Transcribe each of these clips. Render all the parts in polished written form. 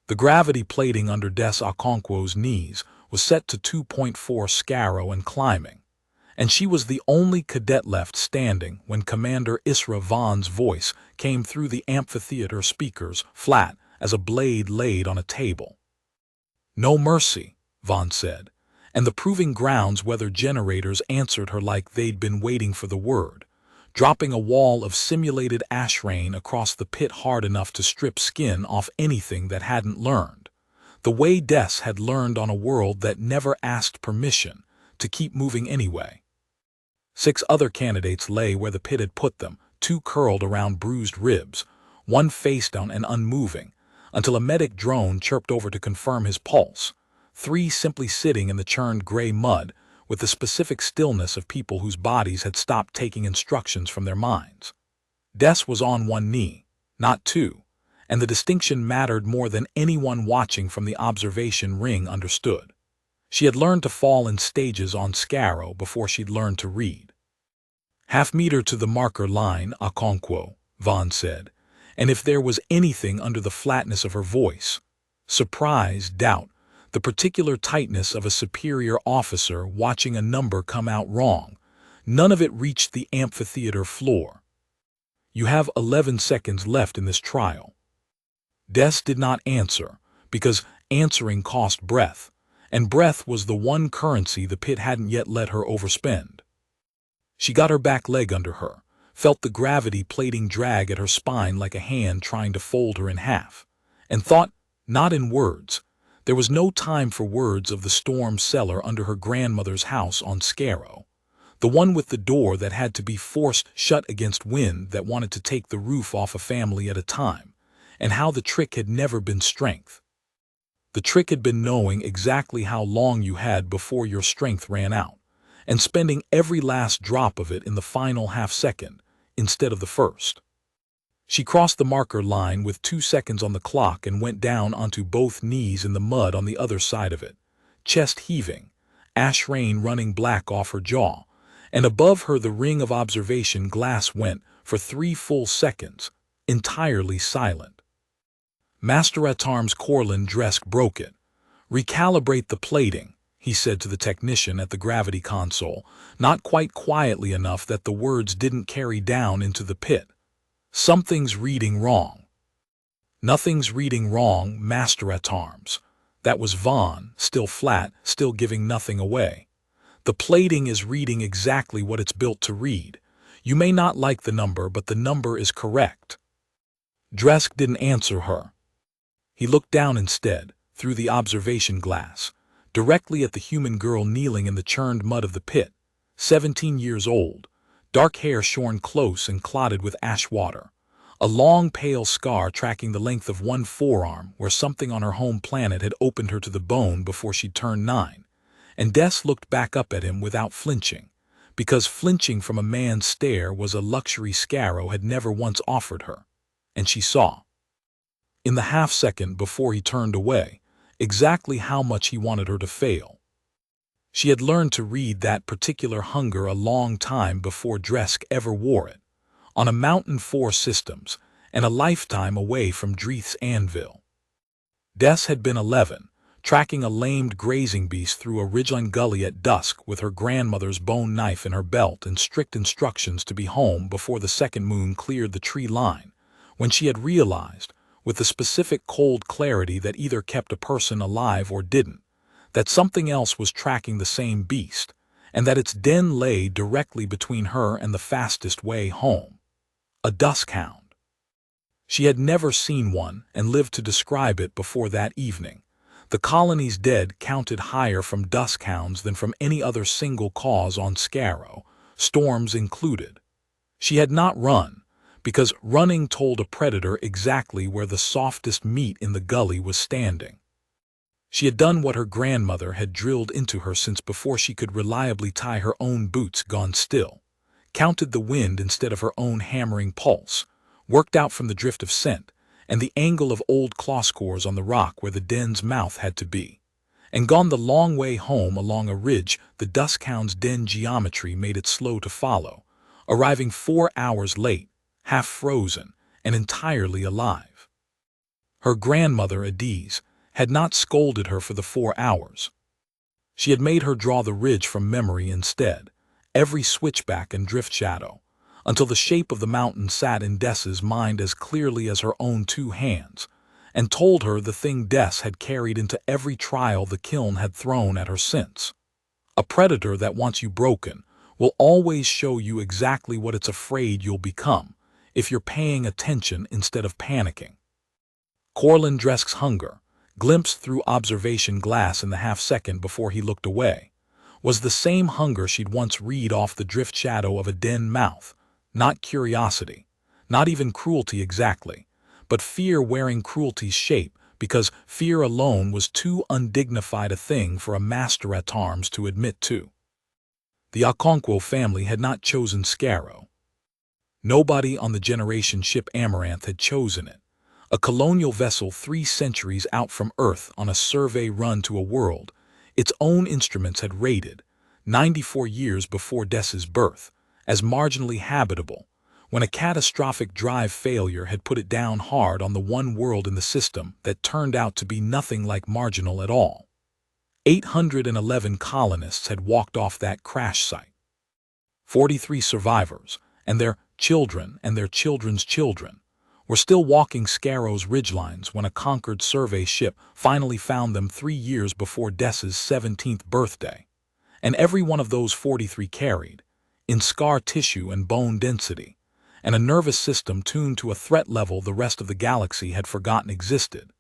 The gravity plating under Okonkwo's knees was set to 2.4 scarrow and climbing, and she was the only cadet left standing when Commander Isra Vaughn's voice came through the amphitheater speakers, flat as a blade laid on a table. "No mercy," Vaughn said, and the proving grounds weather generators answered her like they'd been waiting for the word, dropping a wall of simulated ash rain across the pit hard enough to strip skin off anything that hadn't learned, the way Des had learned on a world that never asked permission to keep moving anyway. 6 other candidates lay where the pit had put them, 2 curled around bruised ribs, 1 face down and unmoving, until a medic drone chirped over to confirm his pulse, 3 simply sitting in the churned gray mud with the specific stillness of people whose bodies had stopped taking instructions from their minds. Des was on 1 knee, not 2, and the distinction mattered more than anyone watching from the observation ring understood. She had learned to fall in stages on Scarrow before she'd learned to read. "Half-meter to the marker line, Okonkwo," Vaughn said, and if there was anything under the flatness of her voice, surprise, doubt, the particular tightness of a superior officer watching a number come out wrong, none of it reached the amphitheater floor. "You have 11 seconds left in this trial." Des did not answer, because answering cost breath, and breath was the one currency the pit hadn't yet let her overspend. She got her back leg under her, felt the gravity plating drag at her spine like a hand trying to fold her in half, and thought, not in words. There was no time for words of the storm cellar under her grandmother's house on Scarrow, the one with the door that had to be forced shut against wind that wanted to take the roof off a family at a time, and how the trick had never been strength. The trick had been knowing exactly how long you had before your strength ran out, and spending every last drop of it in the final half-second instead of the first. She crossed the marker line with 2 seconds on the clock and went down onto both knees in the mud on the other side of it, chest heaving, ash rain running black off her jaw, and above her the ring of observation glass went for 3 full seconds, entirely silent. Master at Arms Corlin Dresk broke it. "Recalibrate the plating," he said to the technician at the gravity console, not quite quietly enough that the words didn't carry down into the pit. "Something's reading wrong." "Nothing's reading wrong, Master at Arms." That was Vaughn, still flat, still giving nothing away. "The plating is reading exactly what it's built to read. You may not like the number, but the number is correct." Dresk didn't answer her. He looked down instead, through the observation glass, directly at the human girl kneeling in the churned mud of the pit, 17 years old, dark hair shorn close and clotted with ash water, a long pale scar tracking the length of one forearm where something on her home planet had opened her to the bone before she turned 9, and Des looked back up at him without flinching, because flinching from a man's stare was a luxury Scarrow had never once offered her, and she saw, in the half-second before he turned away, exactly how much he wanted her to fail. She had learned to read that particular hunger a long time before Dresk ever wore it, on a Mountain 4 systems, and a lifetime away from Dreeth's anvil. Des had been 11, tracking a lamed grazing beast through a ridgeline gully at dusk with her grandmother's bone knife in her belt and strict instructions to be home before the second moon cleared the tree line, when she had realized, with the specific cold clarity that either kept a person alive or didn't, that something else was tracking the same beast, and that its den lay directly between her and the fastest way home. A duskhound. She had never seen one and lived to describe it before that evening. The colony's dead counted higher from duskhounds than from any other single cause on Scarrow, storms included. She had not run, because running told a predator exactly where the softest meat in the gully was standing. She had done what her grandmother had drilled into her since before she could reliably tie her own boots gone still, counted the wind instead of her own hammering pulse, worked out from the drift of scent and the angle of old claw scores on the rock where the den's mouth had to be, and gone the long way home along a ridge the duskhound's den geometry made it slow to follow, arriving 4 hours late, half frozen, and entirely alive. Her grandmother, Adiz, had not scolded her for the 4 hours. She had made her draw the ridge from memory instead, every switchback and drift shadow, until the shape of the mountain sat in Dess's mind as clearly as her own 2 hands, and told her the thing Dess had carried into every trial the kiln had thrown at her since. A predator that wants you broken will always show you exactly what it's afraid you'll become, if you're paying attention instead of panicking. Corlin Dresk's hunger, glimpsed through observation glass in the half-second before he looked away, was the same hunger she'd once read off the drift shadow of a den mouth, not curiosity, not even cruelty exactly, but fear wearing cruelty's shape, because fear alone was too undignified a thing for a master-at-arms to admit to. The Okonkwo family had not chosen Scarrow. Nobody on the generation ship Amaranth had chosen it, a colonial vessel 3 centuries out from Earth on a survey run to a world its own instruments had rated, 94 years before Dess's birth, as marginally habitable, when a catastrophic drive failure had put it down hard on the one world in the system that turned out to be nothing like marginal at all. 811 colonists had walked off that crash site. 43 survivors, and their children and their children's children, were still walking Scarrow's ridgelines when a Concord survey ship finally found them 3 years before Dess's 17th birthday, and every one of those 43 carried, in scar tissue and bone density, and a nervous system tuned to a threat level the rest of the galaxy had forgotten existed,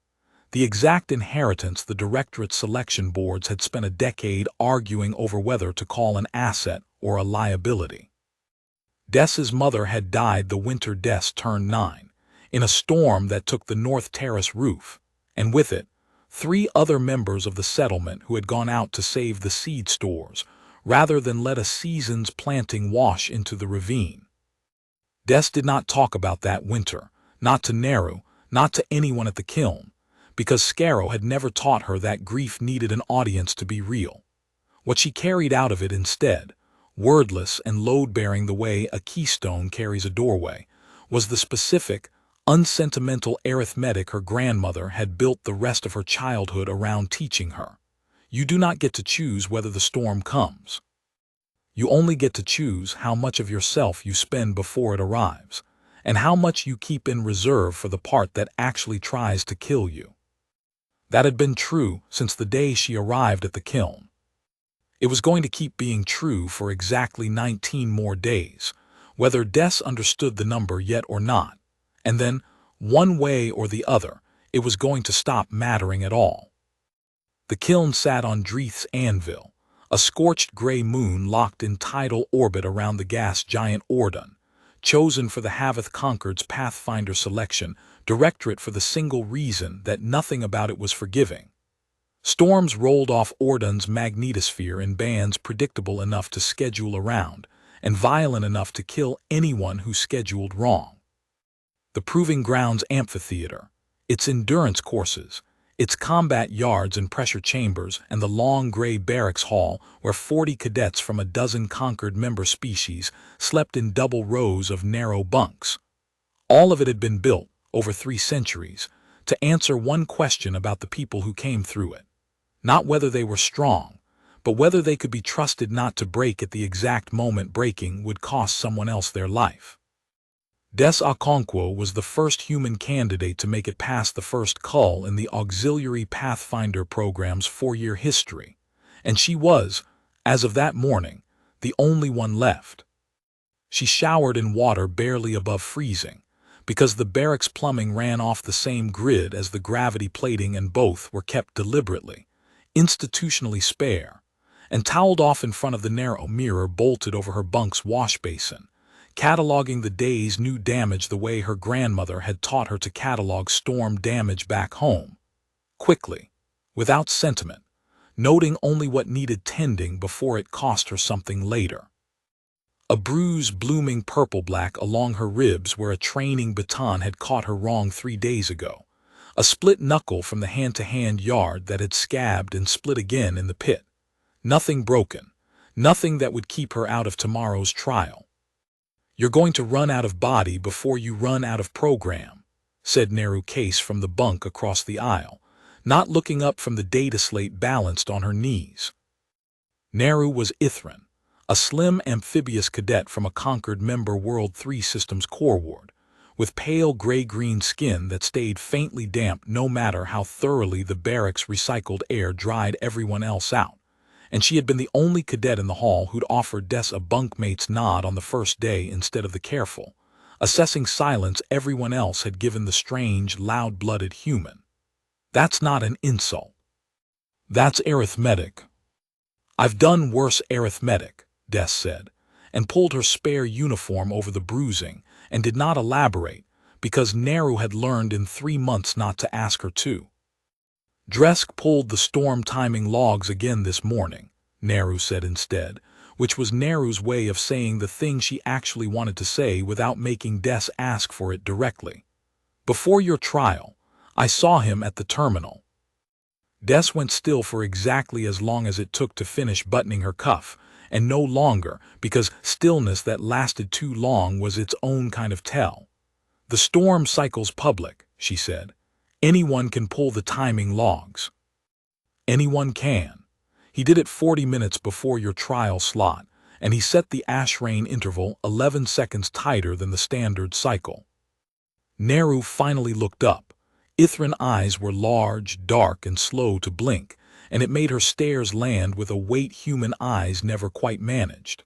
the exact inheritance the Directorate Selection Boards had spent a decade arguing over whether to call an asset or a liability. Dess's mother had died the winter Dess turned 9, in a storm that took the North Terrace roof, and with it, 3 other members of the settlement who had gone out to save the seed stores, rather than let a season's planting wash into the ravine. Dess did not talk about that winter, not to Neru, not to anyone at the kiln, because Scarrow had never taught her that grief needed an audience to be real. What she carried out of it instead, wordless and load-bearing the way a keystone carries a doorway, was the specific, unsentimental arithmetic her grandmother had built the rest of her childhood around teaching her. You do not get to choose whether the storm comes. You only get to choose how much of yourself you spend before it arrives, and how much you keep in reserve for the part that actually tries to kill you. That had been true since the day she arrived at the kiln. It was going to keep being true for exactly 19 more days, whether Dess understood the number yet or not. And then, one way or the other, it was going to stop mattering at all. The kiln sat on Dreith's anvil, a scorched gray moon locked in tidal orbit around the gas giant Ordon, chosen for the Halveth Concord's Pathfinder Selection Directorate for the single reason that nothing about it was forgiving. Storms rolled off Ordon's magnetosphere in bands predictable enough to schedule around, and violent enough to kill anyone who scheduled wrong. The Proving Grounds Amphitheater, its endurance courses, its combat yards and pressure chambers, and the long gray barracks hall where 40 cadets from a dozen Concord member species slept in double rows of narrow bunks. All of it had been built, over 3 centuries, to answer one question about the people who came through it. Not whether they were strong, but whether they could be trusted not to break at the exact moment breaking would cost someone else their life. Des Okonkwo was the first human candidate to make it past the first cull in the Auxiliary Pathfinder program's 4-year history, and she was, as of that morning, the only one left. She showered in water barely above freezing, because the barracks plumbing ran off the same grid as the gravity plating, and both were kept deliberately, institutionally spare, and toweled off in front of the narrow mirror bolted over her bunk's wash basin, cataloging the day's new damage the way her grandmother had taught her to catalog storm damage back home. Quickly, without sentiment, noting only what needed tending before it cost her something later. A bruise blooming purple-black along her ribs where a training baton had caught her wrong 3 days ago. A split knuckle from the hand-to-hand yard that had scabbed and split again in the pit. Nothing broken, nothing that would keep her out of tomorrow's trial. You're going to run out of body before you run out of program, said Neru Case from the bunk across the aisle, not looking up from the data slate balanced on her knees. Neru was Ithran, a slim amphibious cadet from a Concord member World 3 Systems core ward, with pale gray-green skin that stayed faintly damp no matter how thoroughly the barracks' recycled air dried everyone else out, and she had been the only cadet in the hall who'd offered Des a bunkmate's nod on the first day instead of the careful, assessing silence everyone else had given the strange, loud-blooded human. That's not an insult. That's arithmetic. I've done worse arithmetic, Des said, and pulled her spare uniform over the bruising, and did not elaborate, because Neru had learned in 3 months not to ask her to. Dresk pulled the storm timing logs again this morning, Neru said instead, which was Neru's way of saying the thing she actually wanted to say without making Des ask for it directly. Before your trial, I saw him at the terminal. Des went still for exactly as long as it took to finish buttoning her cuff, and no longer, because stillness that lasted too long was its own kind of tell. The storm cycle's public, she said. Anyone can pull the timing logs. Anyone can. He did it 40 minutes before your trial slot, and he set the ash rain interval 11 seconds tighter than the standard cycle. Neru finally looked up. Ithran's eyes were large, dark, and slow to blink, and it made her stares land with a weight human eyes never quite managed.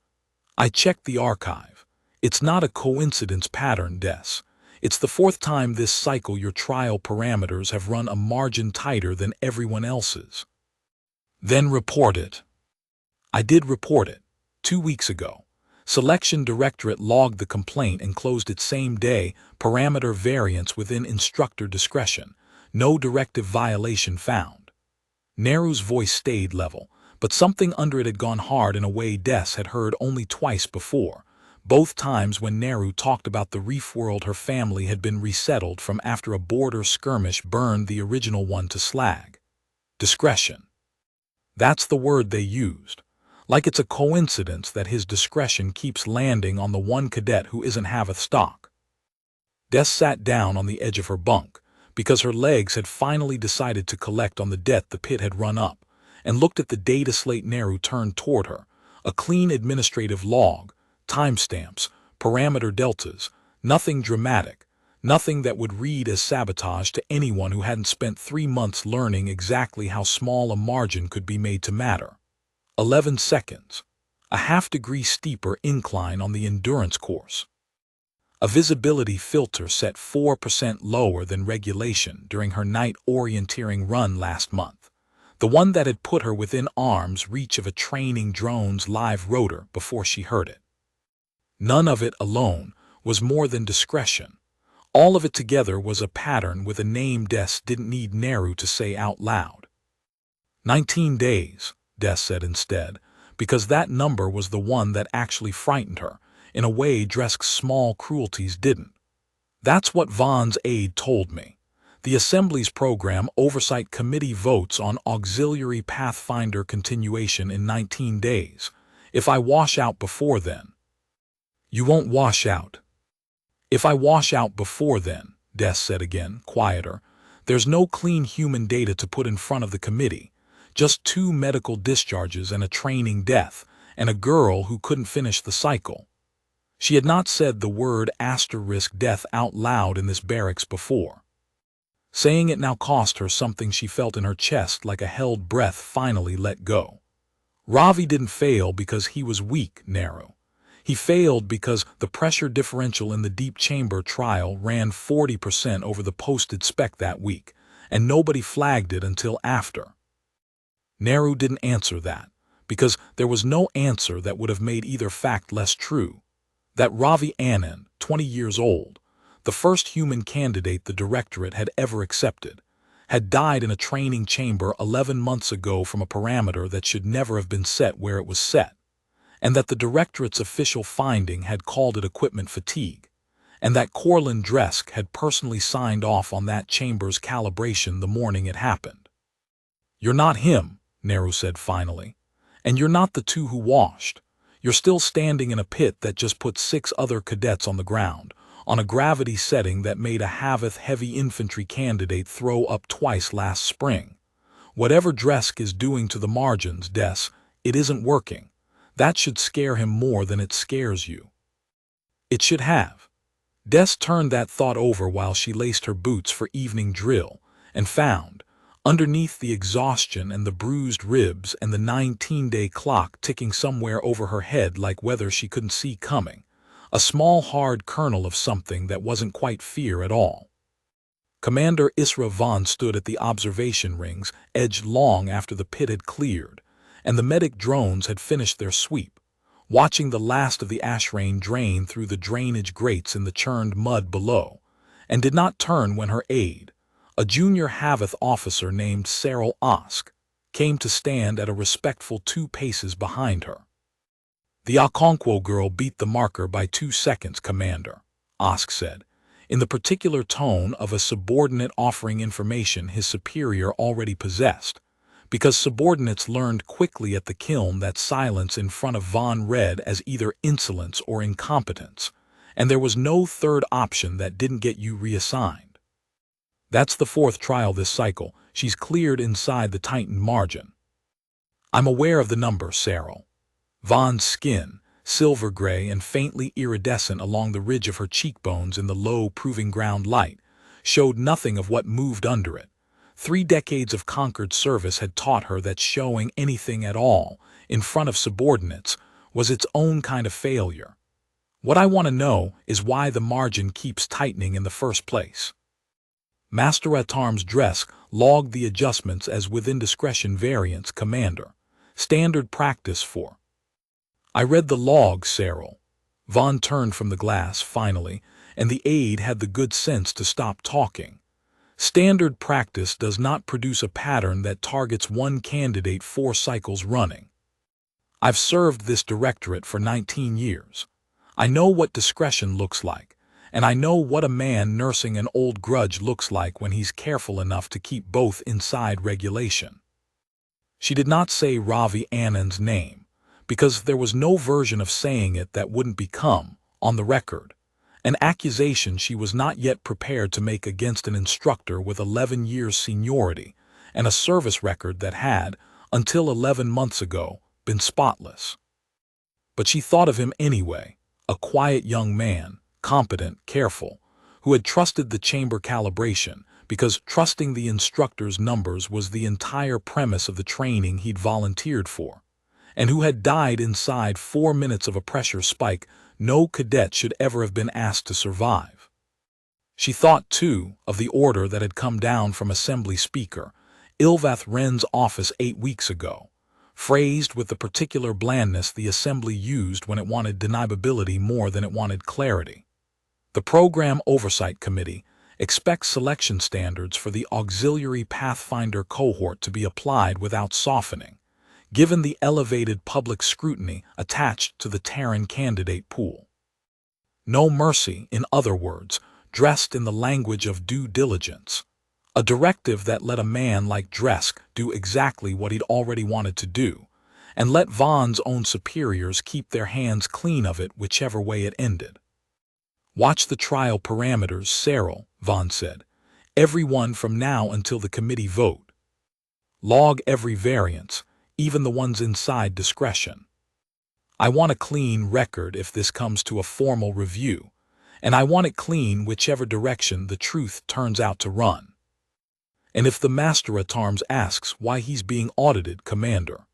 I checked the archive. It's not a coincidence pattern, Des. It's the 4th time this cycle your trial parameters have run a margin tighter than everyone else's. Then report it. I did report it. 2 weeks ago. Selection Directorate logged the complaint and closed it same day, parameter variance within instructor discretion. No directive violation found. Neru's voice stayed level, but something under it had gone hard in a way Des had heard only twice before, both times when Neru talked about the reef world her family had been resettled from after a border skirmish burned the original one to slag. Discretion. That's the word they used. Like it's a coincidence that his discretion keeps landing on the one cadet who isn't Halveth stock. Des sat down on the edge of her bunk, because her legs had finally decided to collect on the debt the pit had run up, and looked at the data slate Neru turned toward her, a clean administrative log, timestamps, parameter deltas, nothing dramatic, nothing that would read as sabotage to anyone who hadn't spent 3 months learning exactly how small a margin could be made to matter. 11 seconds, a half-degree steeper incline on the endurance course. A visibility filter set 4% lower than regulation during her night orienteering run last month, the one that had put her within arm's reach of a training drone's live rotor before she heard it. None of it alone was more than discretion. All of it together was a pattern with a name Des didn't need Neru to say out loud. 19 days. Des said instead, because that number was the one that actually frightened her, in a way Dresk's small cruelties didn't. That's what Vaughn's aide told me. The Assembly's Program Oversight Committee votes on auxiliary Pathfinder continuation in 19 days. If I wash out before then. You won't wash out. If I wash out before then, Des said again, quieter, there's no clean human data to put in front of the committee. Just 2 medical discharges and a training death, and a girl who couldn't finish the cycle. She had not said the word *death out loud in this barracks before. Saying it now cost her something she felt in her chest like a held breath finally let go. Ravi didn't fail because he was weak, Neru. He failed because the pressure differential in the deep chamber trial ran 40% over the posted spec that week, and nobody flagged it until after. Neru didn't answer that, because there was no answer that would have made either fact less true. That Ravi Anand, 20 years old, the first human candidate the Directorate had ever accepted, had died in a training chamber 11 months ago from a parameter that should never have been set where it was set, and that the Directorate's official finding had called it equipment fatigue, and that Corlin Dresk had personally signed off on that chamber's calibration the morning it happened. You're not him, Neru said finally, and you're not the 2 who washed. You're still standing in a pit that just put 6 other cadets on the ground, on a gravity setting that made a Halveth heavy infantry candidate throw up twice last spring. Whatever Dresk is doing to the margins, Des, it isn't working. That should scare him more than it scares you. It should have. Des turned that thought over while she laced her boots for evening drill, and found, underneath the exhaustion and the bruised ribs and the 19-day clock ticking somewhere over her head like weather she couldn't see coming, a small hard kernel of something that wasn't quite fear at all. Commander Isra Vaughn stood at the observation rings, edge long after the pit had cleared, and the medic drones had finished their sweep, watching the last of the ash rain drain through the drainage grates in the churned mud below, and did not turn when her aide, a junior Halveth officer named Cyril Osk, came to stand at a respectful 2 paces behind her. "The Okonkwo girl beat the marker by 2 seconds, Commander," Osk said, in the particular tone of a subordinate offering information his superior already possessed, because subordinates learned quickly at the kiln that silence in front of Vaughn read as either insolence or incompetence, and there was no third option that didn't get you reassigned. "That's the 4th trial this cycle. She's cleared inside the tightened margin." "I'm aware of the number, Cyril." Vaughn's skin, silver gray and faintly iridescent along the ridge of her cheekbones in the low proving ground light, showed nothing of what moved under it. 3 decades of Concord service had taught her that showing anything at all, in front of subordinates, was its own kind of failure. "What I want to know is why the margin keeps tightening in the first place." Master at Arms Dresk logged the adjustments as within discretion variance, Commander. Standard practice for. "I read the log, Cyril." Vaughn turned from the glass, finally, and the aide had the good sense to stop talking. "Standard practice does not produce a pattern that targets one candidate 4 cycles running. I've served this directorate for 19 years. I know what discretion looks like, and I know what a man nursing an old grudge looks like when he's careful enough to keep both inside regulation." She did not say Ravi Annan's name, because there was no version of saying it that wouldn't become, on the record, an accusation she was not yet prepared to make against an instructor with 11 years seniority and a service record that had, until 11 months ago, been spotless. But she thought of him anyway, a quiet young man, competent, careful, who had trusted the chamber calibration because trusting the instructor's numbers was the entire premise of the training he'd volunteered for, and who had died inside 4 minutes of a pressure spike no cadet should ever have been asked to survive. She thought, too, of the order that had come down from Assembly Speaker Ilvath Wren's office 8 weeks ago, phrased with the particular blandness the Assembly used when it wanted deniability more than it wanted clarity. The Program Oversight Committee expects selection standards for the auxiliary Pathfinder cohort to be applied without softening, given the elevated public scrutiny attached to the Terran candidate pool. No mercy, in other words, dressed in the language of due diligence. A directive that let a man like Dresk do exactly what he'd already wanted to do, and let Vaughn's own superiors keep their hands clean of it whichever way it ended. "Watch the trial parameters, Cyril," Vaughn said. "Everyone from now until the committee vote. Log every variance, even the ones inside discretion. I want a clean record if this comes to a formal review, and I want it clean whichever direction the truth turns out to run. And if the Master at Arms asks why he's being audited, Commander,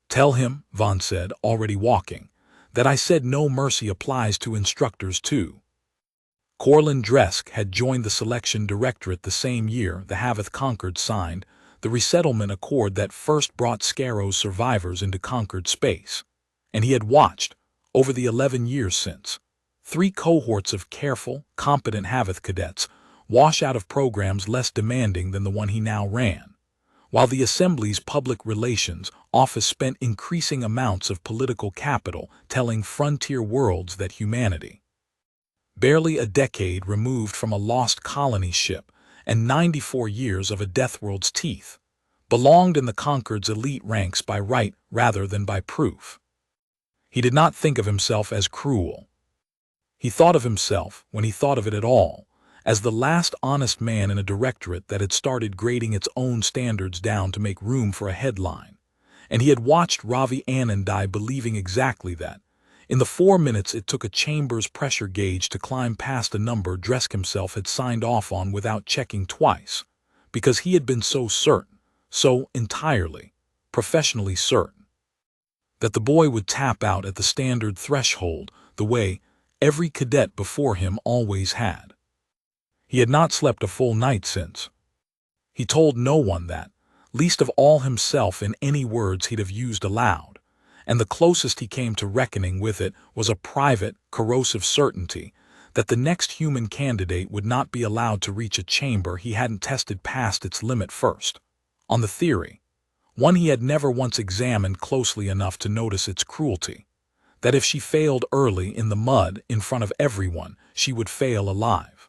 tell him," Vaughn said, already walking, "that I said no mercy applies to instructors too." Corlin Dresk had joined the Selection Directorate the same year the Halveth Concord signed the resettlement accord that first brought Scarrow's survivors into Concord space, and he had watched, over the 11 years since, 3 cohorts of careful, competent Halveth cadets wash out of programs less demanding than the one he now ran, while the Assembly's public relations office spent increasing amounts of political capital telling frontier worlds that humanity, barely a decade removed from a lost colony ship and 94 years of a Deathworld's teeth, belonged in the Concord's elite ranks by right rather than by proof. He did not think of himself as cruel. He thought of himself, when he thought of it at all, as the last honest man in a directorate that had started grading its own standards down to make room for a headline. And he had watched Ravi Anand die believing exactly that. In the 4 minutes it took a chamber's pressure gauge to climb past a number Dresk himself had signed off on without checking twice, because he had been so certain, so entirely, professionally certain, that the boy would tap out at the standard threshold the way every cadet before him always had. He had not slept a full night since. He told no one that, least of all himself in any words he'd have used aloud, and the closest he came to reckoning with it was a private, corrosive certainty that the next human candidate would not be allowed to reach a chamber he hadn't tested past its limit first. On the theory, one he had never once examined closely enough to notice its cruelty, that if she failed early in the mud in front of everyone, she would fail alive.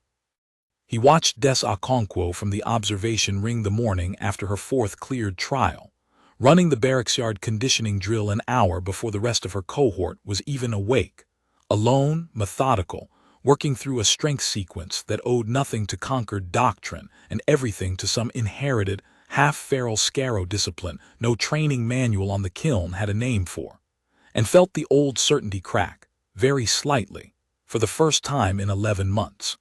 He watched Okonkwo from the observation ring the morning after her 4th cleared trial, running the barracks yard conditioning drill an hour before the rest of her cohort was even awake, alone, methodical, working through a strength sequence that owed nothing to Concord doctrine and everything to some inherited, half-feral scaro discipline no training manual on the kiln had a name for, and felt the old certainty crack, very slightly, for the first time in 11 months.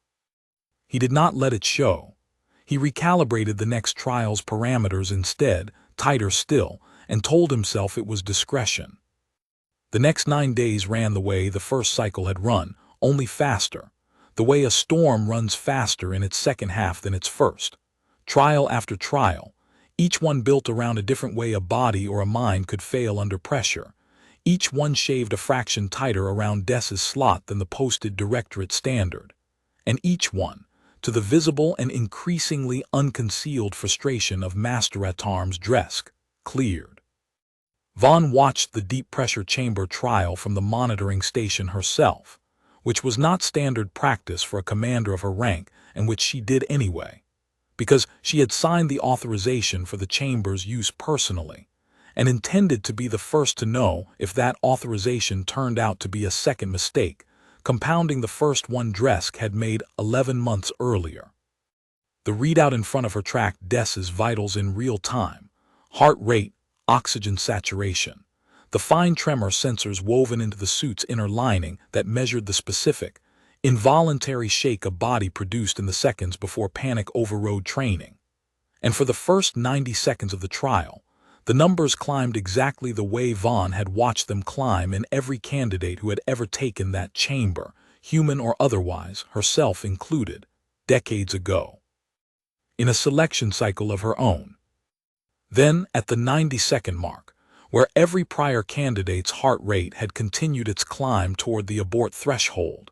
He did not let it show. He recalibrated the next trial's parameters instead, tighter still, and told himself it was discretion. The next 9 days ran the way the first cycle had run, only faster, the way a storm runs faster in its second half than its first. Trial after trial, each one built around a different way a body or a mind could fail under pressure. Each one shaved a fraction tighter around Dess's slot than the posted directorate standard. And each one, to the visible and increasingly unconcealed frustration of Master at Arms Dresk, cleared. Vaughn watched the deep-pressure chamber trial from the monitoring station herself, which was not standard practice for a commander of her rank and which she did anyway, because she had signed the authorization for the chamber's use personally, and intended to be the first to know if that authorization turned out to be a second mistake, compounding the first one Dresk had made 11 months earlier. The readout in front of her tracked Dess's vitals in real time, heart rate, oxygen saturation, the fine tremor sensors woven into the suit's inner lining that measured the specific, involuntary shake a body produced in the seconds before panic overrode training. And for the first 90 seconds of the trial, the numbers climbed exactly the way Vaughn had watched them climb in every candidate who had ever taken that chamber, human or otherwise, herself included, decades ago, in a selection cycle of her own. Then, at the 90-second mark, where every prior candidate's heart rate had continued its climb toward the abort threshold,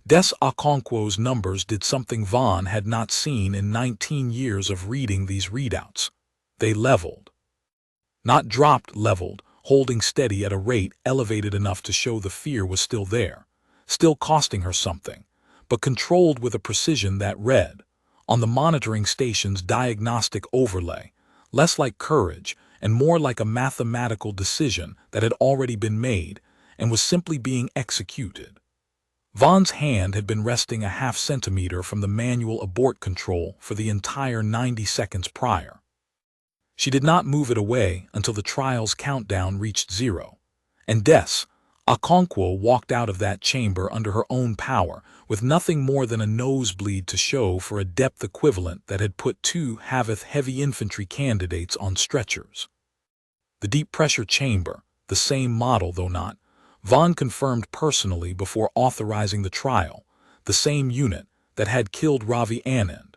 Okonkwo's numbers did something Vaughn had not seen in 19 years of reading these readouts. They leveled. Not dropped, leveled, holding steady at a rate elevated enough to show the fear was still there, still costing her something, but controlled with a precision that read, on the monitoring station's diagnostic overlay, less like courage and more like a mathematical decision that had already been made and was simply being executed. Vaughn's hand had been resting a half centimeter from the manual abort control for the entire 90 seconds prior. She did not move it away until the trial's countdown reached 0, and Okonkwo walked out of that chamber under her own power with nothing more than a nosebleed to show for a depth equivalent that had put 2 Halveth heavy infantry candidates on stretchers. The deep-pressure chamber, the same model though not, Vaughn confirmed personally before authorizing the trial, the same unit that had killed Ravi Anand,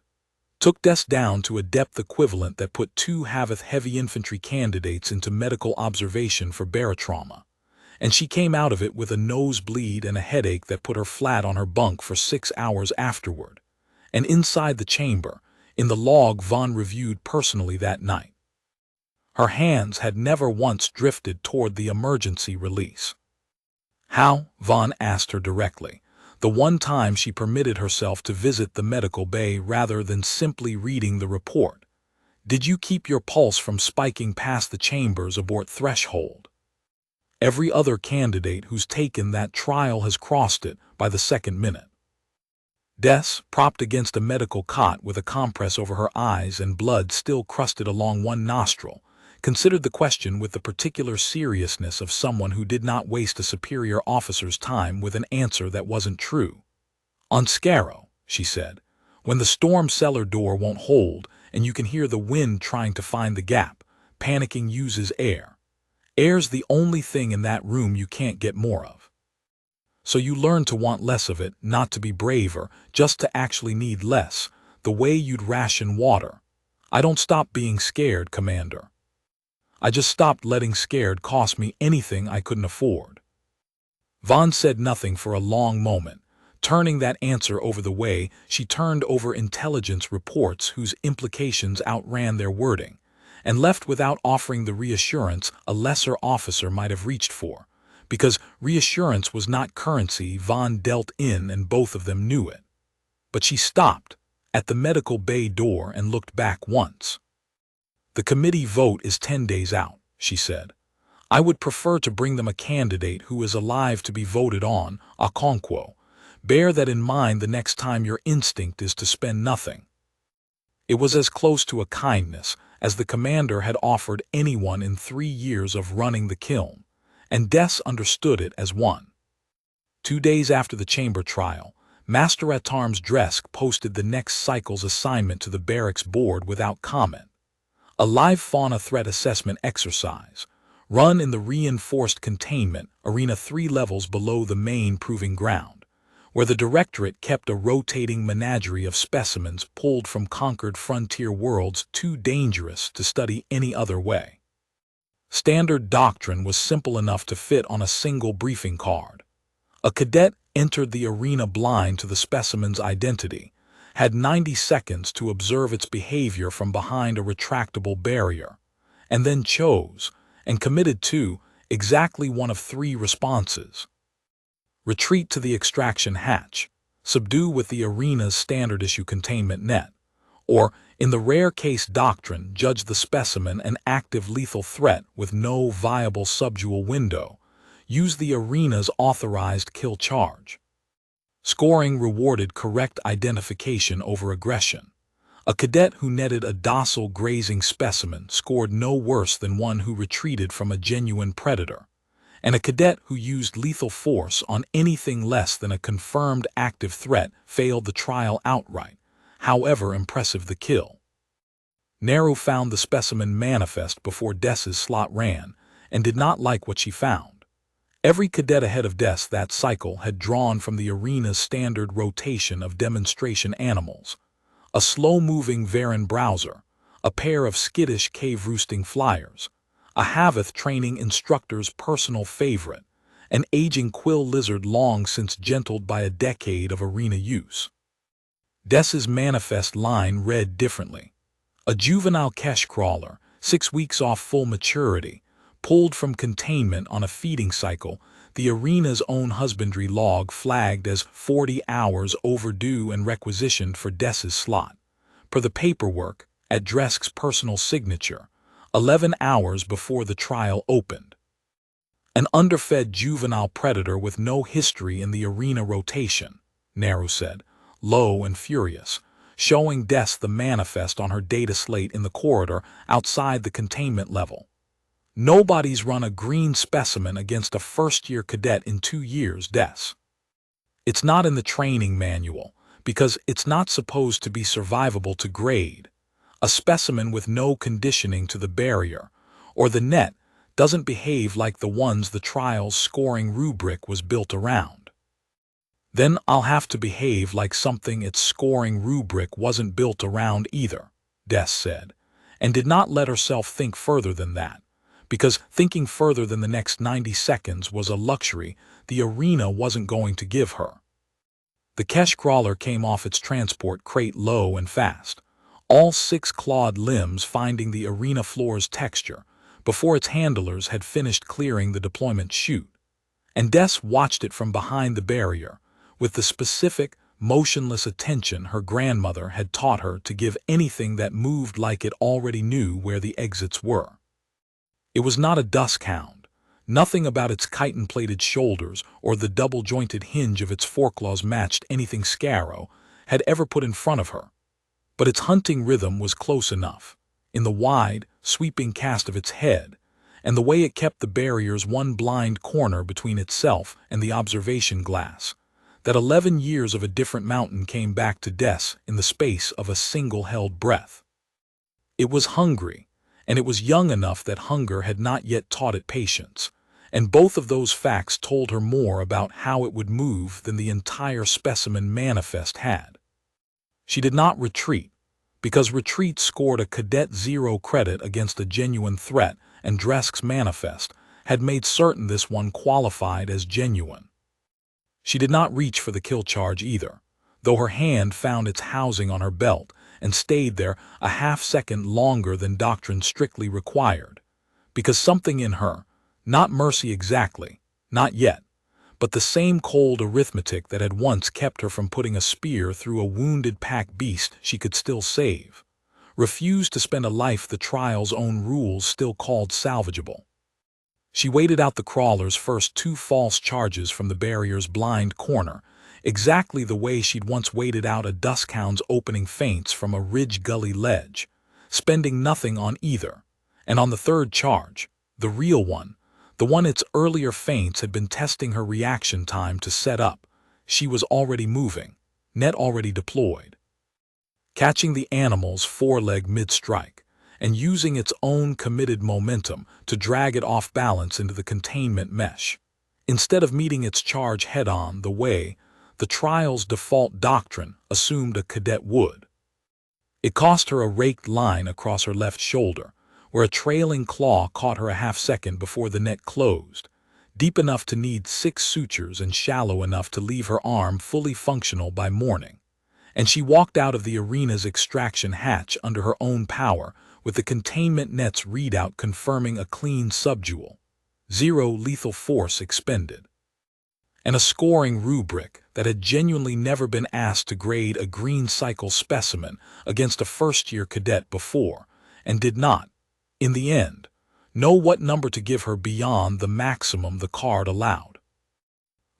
took Des down to a depth equivalent that put 2 Halveth heavy infantry candidates into medical observation for barotrauma, and she came out of it with a nosebleed and a headache that put her flat on her bunk for 6 hours afterward, and inside the chamber, in the log Vaughn reviewed personally that night, her hands had never once drifted toward the emergency release. How? Vaughn asked her directly, the one time she permitted herself to visit the medical bay rather than simply reading the report. Did you keep your pulse from spiking past the chamber's abort threshold? Every other candidate who's taken that trial has crossed it by the second minute. Des, propped against a medical cot with a compress over her eyes and blood still crusted along one nostril, considered the question with the particular seriousness of someone who did not waste a superior officer's time with an answer that wasn't true. "On Scarrow," she said, "when the storm cellar door won't hold and you can hear the wind trying to find the gap, panicking uses air. Air's the only thing in that room you can't get more of. So you learn to want less of it, not to be braver, just to actually need less, the way you'd ration water. I don't stop being scared, Commander. I just stopped letting scared cost me anything I couldn't afford." Vaughn said nothing for a long moment, turning that answer over the way she turned over intelligence reports whose implications outran their wording, and left without offering the reassurance a lesser officer might have reached for, because reassurance was not currency Vaughn dealt in and both of them knew it. But she stopped at the medical bay door and looked back once. "The committee vote is 10 days out," she said. "I would prefer to bring them a candidate who is alive to be voted on, Okonkwo. Bear that in mind the next time your instinct is to spend nothing." It was as close to a kindness as the commander had offered anyone in 3 years of running the kiln, and Des understood it as one. 2 days after the chamber trial, Master at Arms Dresk posted the next cycle's assignment to the barracks board without comment. A live fauna threat assessment exercise, run in the reinforced containment arena 3 levels below the main proving ground, where the Directorate kept a rotating menagerie of specimens pulled from conquered frontier worlds too dangerous to study any other way. Standard doctrine was simple enough to fit on a single briefing card. A cadet entered the arena blind to the specimen's identity, had 90 seconds to observe its behavior from behind a retractable barrier, and then chose, and committed to, exactly one of 3 responses. Retreat to the extraction hatch, subdue with the arena's standard-issue containment net, or, in the rare case doctrine, judge the specimen an active lethal threat with no viable subdual window, use the arena's authorized kill charge. Scoring rewarded correct identification over aggression. A cadet who netted a docile grazing specimen scored no worse than one who retreated from a genuine predator, and a cadet who used lethal force on anything less than a confirmed active threat failed the trial outright, however impressive the kill. Naru found the specimen manifest before Des's slot ran, and did not like what she found. Every cadet ahead of Des that cycle had drawn from the arena's standard rotation of demonstration animals: a slow-moving Varan browser, a pair of skittish cave-roosting flyers, a Halveth training instructor's personal favorite, an aging quill lizard long since gentled by a decade of arena use. Des's manifest line read differently: a juvenile kesh crawler, 6 weeks off full maturity, pulled from containment on a feeding cycle, the arena's own husbandry log flagged as 40 hours overdue and requisitioned for Des's slot. Per the paperwork, at Dresk's personal signature, 11 hours before the trial opened. An underfed juvenile predator with no history in the arena rotation, Naru said, low and furious, showing Des the manifest on her data slate in the corridor outside the containment level. "Nobody's run a green specimen against a first-year cadet in 2 years, Des. It's not in the training manual, because it's not supposed to be survivable to grade. A specimen with no conditioning to the barrier, or the net, doesn't behave like the ones the trial's scoring rubric was built around." "Then I'll have to behave like something its scoring rubric wasn't built around either," Des said, and did not let herself think further than that, because thinking further than the next 90 seconds was a luxury the arena wasn't going to give her. The Kesh crawler came off its transport crate low and fast, all 6 clawed limbs finding the arena floor's texture before its handlers had finished clearing the deployment chute, and Des watched it from behind the barrier with the specific, motionless attention her grandmother had taught her to give anything that moved like it already knew where the exits were. It was not a dusk hound, Nothing about its chitin-plated shoulders or the double-jointed hinge of its foreclaws matched anything Scarrow had ever put in front of her. But its hunting rhythm was close enough, in the wide, sweeping cast of its head, and the way it kept the barrier's one blind corner between itself and the observation glass, that 11 years of a different mountain came back to Des in the space of a single held breath. It was hungry, and it was young enough that hunger had not yet taught it patience, and both of those facts told her more about how it would move than the entire specimen manifest had. She did not retreat, because retreat scored a cadet 0 credit against a genuine threat, and Dresk's manifest had made certain this one qualified as genuine. She did not reach for the kill charge either, though her hand found its housing on her belt and stayed there a half-second longer than doctrine strictly required, because something in her, not mercy exactly, not yet, but the same cold arithmetic that had once kept her from putting a spear through a wounded pack beast she could still save, refused to spend a life the trial's own rules still called salvageable. She waited out the crawler's first 2 false charges from the barrier's blind corner, exactly the way she'd once waited out a duskhound's opening feints from a ridge gully ledge, spending nothing on either, and on the third charge, the real one, the one its earlier feints had been testing her reaction time to set up, she was already moving, net already deployed. Catching the animal's foreleg mid-strike, and using its own committed momentum to drag it off balance into the containment mesh, instead of meeting its charge head-on the way the trial's default doctrine assumed a cadet would. It cost her a raked line across her left shoulder, where a trailing claw caught her a half-second before the net closed, deep enough to need 6 sutures and shallow enough to leave her arm fully functional by morning, and she walked out of the arena's extraction hatch under her own power with the containment net's readout confirming a clean subdual, 0 lethal force expended, and a scoring rubric that had genuinely never been asked to grade a green cycle specimen against a first-year cadet before, and did not, in the end, know what number to give her beyond the maximum the card allowed.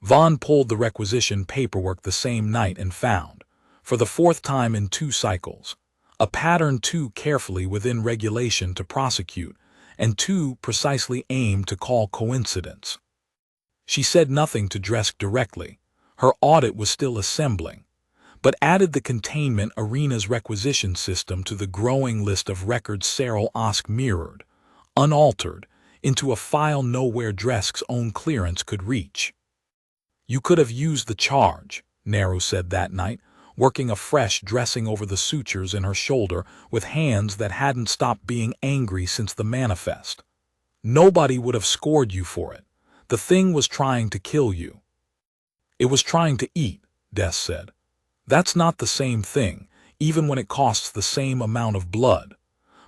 Vaughn pulled the requisition paperwork the same night and found, for the 4th time in 2 cycles, a pattern too carefully within regulation to prosecute, and too precisely aimed to call coincidence. She said nothing to Dresk directly, her audit was still assembling, but added the containment arena's requisition system to the growing list of records Cyril Osk mirrored, unaltered, into a file nowhere Dresk's own clearance could reach. "You could have used the charge," Nero said that night, working afresh dressing over the sutures in her shoulder with hands that hadn't stopped being angry since the manifest. "Nobody would have scored you for it. The thing was trying to kill you." "It was trying to eat," Des said. "That's not the same thing, even when it costs the same amount of blood.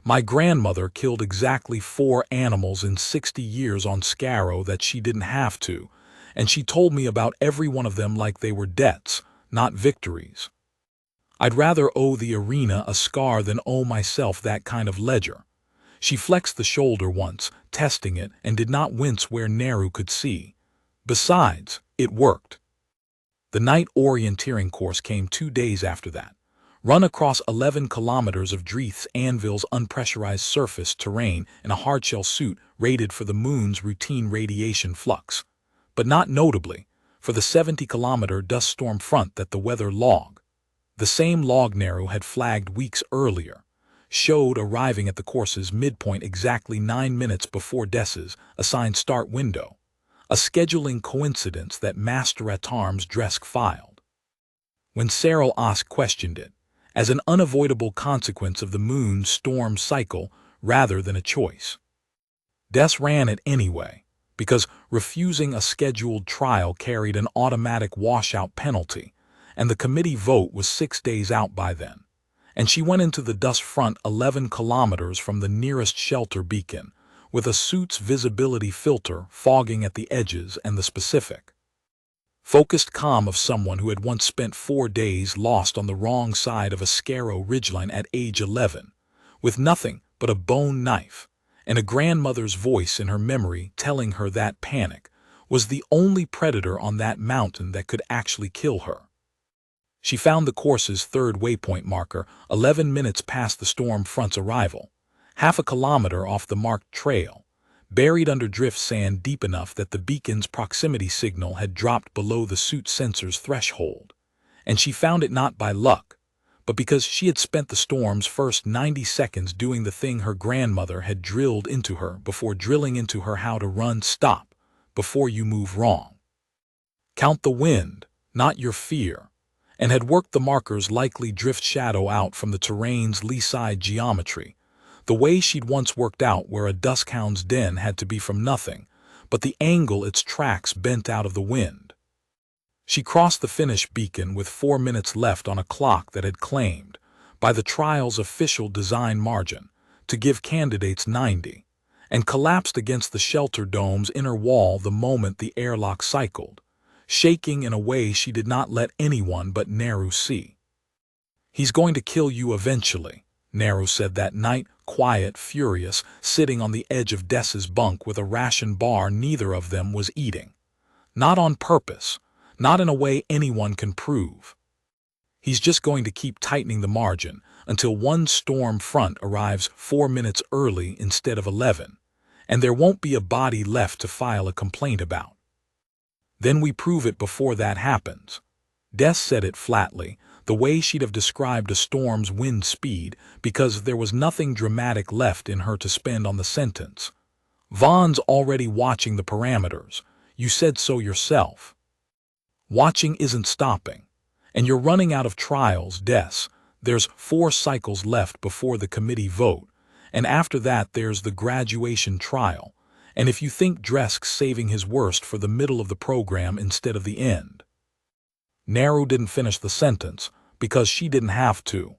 My grandmother killed exactly 4 animals in 60 years on Scarrow that she didn't have to, and she told me about every one of them like they were debts, not victories. I'd rather owe the arena a scar than owe myself that kind of ledger." She flexed the shoulder once, testing it, and did not wince where Nehru could see. Besides, it worked. The night orienteering course came 2 days after that, run across 11 kilometers of Dreith's Anvil's unpressurized surface terrain in a hardshell suit rated for the moon's routine radiation flux, but not notably for the 70-kilometer dust storm front that the weather log, the same log Nehru had flagged weeks earlier, showed arriving at the course's midpoint exactly 9 minutes before Des's assigned start window, a scheduling coincidence that Master at Arms Dresk filed. When Cyril Osk questioned it, as an unavoidable consequence of the moon's storm cycle rather than a choice. Des ran it anyway, because refusing a scheduled trial carried an automatic washout penalty, and the committee vote was 6 days out by then, and she went into the dust front 11 kilometers from the nearest shelter beacon, with a suit's visibility filter fogging at the edges and the specific focused calm of someone who had once spent 4 days lost on the wrong side of a Scarrow ridgeline at age 11, with nothing but a bone knife, and a grandmother's voice in her memory telling her that panic was the only predator on that mountain that could actually kill her. She found the course's third waypoint marker 11 minutes past the storm front's arrival, half a kilometer off the marked trail, buried under drift sand deep enough that the beacon's proximity signal had dropped below the suit sensor's threshold. And she found it not by luck, but because she had spent the storm's first 90 seconds doing the thing her grandmother had drilled into her before drilling into her how to run stop before you move wrong. Count the wind, not your fear, and had worked the marker's likely drift shadow out from the terrain's lee-side geometry, the way she'd once worked out where a duskhound's den had to be from nothing, but the angle its tracks bent out of the wind. She crossed the finish beacon with 4 minutes left on a clock that had claimed, by the trial's official design margin, to give candidates 90, and collapsed against the shelter dome's inner wall the moment the airlock cycled, shaking in a way she did not let anyone but Neru see. "He's going to kill you eventually," Neru said that night, quiet, furious, sitting on the edge of Dess's bunk with a ration bar neither of them was eating. Not on purpose, not in a way anyone can prove. He's just going to keep tightening the margin until one storm front arrives 4 minutes early instead of 11, and there won't be a body left to file a complaint about. Then we prove it before that happens. Des said it flatly, the way she'd have described a storm's wind speed, because there was nothing dramatic left in her to spend on the sentence. "Vaughn's already watching the parameters. You said so yourself. Watching isn't stopping. And you're running out of trials, Des. There's 4 cycles left before the committee vote, and after that there's the graduation trial, and if you think Dresk's saving his worst for the middle of the program instead of the end." Neru didn't finish the sentence, because she didn't have to.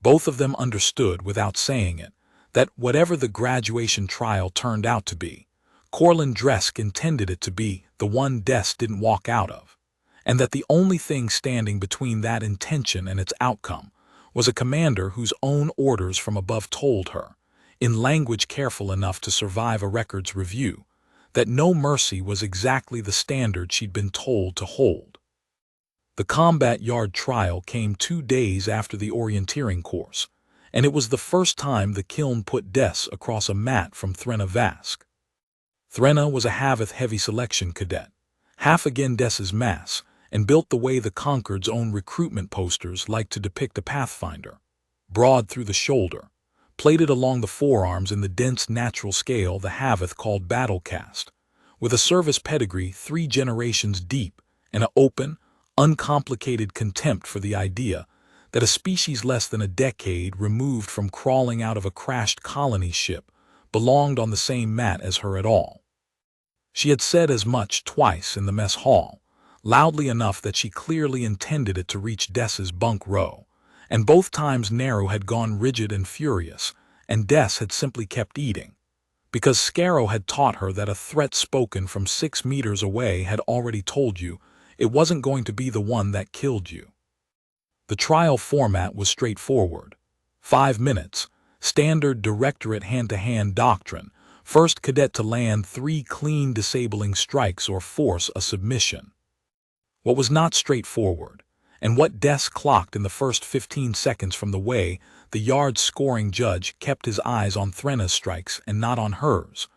Both of them understood, without saying it, that whatever the graduation trial turned out to be, Corlin Dresk intended it to be the one Des didn't walk out of, and that the only thing standing between that intention and its outcome was a commander whose own orders from above told her, in language careful enough to survive a records review, that no mercy was exactly the standard she'd been told to hold. The combat yard trial came 2 days after the orienteering course, and it was the first time the kiln put Des across a mat from Threnna Vask. Threnna was a Halveth Heavy Selection cadet, half again Des's mass, and built the way the Concord's own recruitment posters like to depict a Pathfinder, broad through the shoulder, plated along the forearms in the dense natural scale the Halveth called battle cast, with a service pedigree 3 generations deep and an open, uncomplicated contempt for the idea that a species less than a decade removed from crawling out of a crashed colony ship belonged on the same mat as her at all. She had said as much twice in the mess hall, loudly enough that she clearly intended it to reach Des's bunk row, and both times Neru had gone rigid and furious, and Des had simply kept eating, because Scarrow had taught her that a threat spoken from 6 meters away had already told you it wasn't going to be the one that killed you. The trial format was straightforward. 5 minutes, standard directorate hand-to-hand doctrine, first cadet to land 3 clean disabling strikes or force a submission. What was not straightforward, and what Des clocked in the first 15 seconds from the way the yard's scoring judge kept his eyes on Threnna's strikes and not on hers,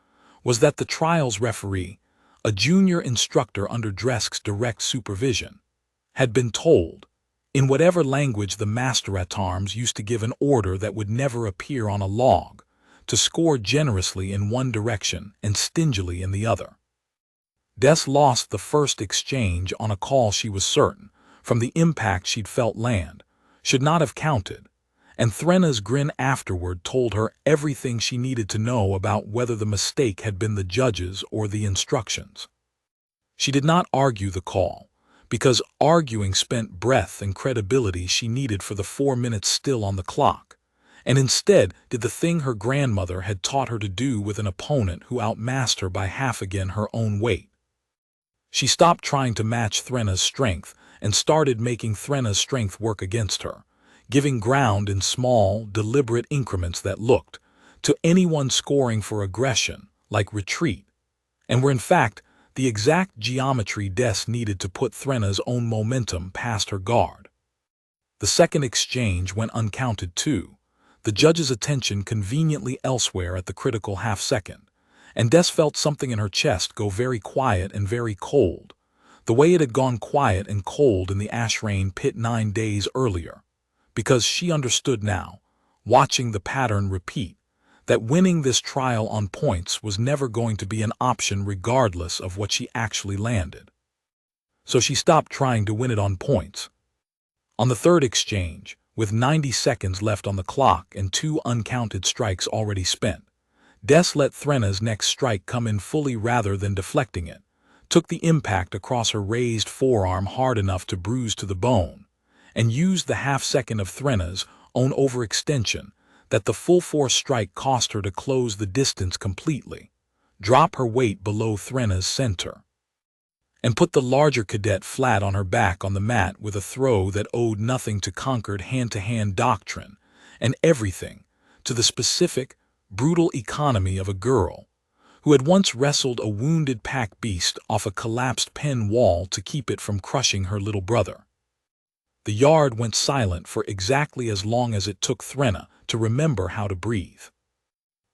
was that the trial's referee, a junior instructor under Dresk's direct supervision, had been told, in whatever language the master-at-arms used to give an order that would never appear on a log, to score generously in one direction and stingily in the other. Des lost the first exchange on a call she was certain, from the impact she'd felt land, should not have counted, and Threnna's grin afterward told her everything she needed to know about whether the mistake had been the judge's or the instructions. She did not argue the call, because arguing spent breath and credibility she needed for the 4 minutes still on the clock, and instead did the thing her grandmother had taught her to do with an opponent who outmassed her by half again her own weight. She stopped trying to match Threnna's strength and started making Threnna's strength work against her, giving ground in small, deliberate increments that looked, to anyone scoring for aggression, like retreat, and were in fact the exact geometry Des needed to put Threnna's own momentum past her guard. The second exchange went uncounted too, the judge's attention conveniently elsewhere at the critical half-second, and Des felt something in her chest go very quiet and very cold, the way it had gone quiet and cold in the Ashrain pit 9 days earlier, because she understood now, watching the pattern repeat, that winning this trial on points was never going to be an option regardless of what she actually landed. So she stopped trying to win it on points. On the third exchange, with 90 seconds left on the clock and 2 uncounted strikes already spent, Des let Threnna's next strike come in fully rather than deflecting it, took the impact across her raised forearm hard enough to bruise to the bone, and used the half-second of Threnna's own overextension that the full-force strike cost her to close the distance completely, drop her weight below Threnna's center, and put the larger cadet flat on her back on the mat with a throw that owed nothing to Concord hand-to-hand doctrine and everything to the specific, brutal economy of a girl who had once wrestled a wounded pack beast off a collapsed pen wall to keep it from crushing her little brother. The yard went silent for exactly as long as it took Threnna to remember how to breathe.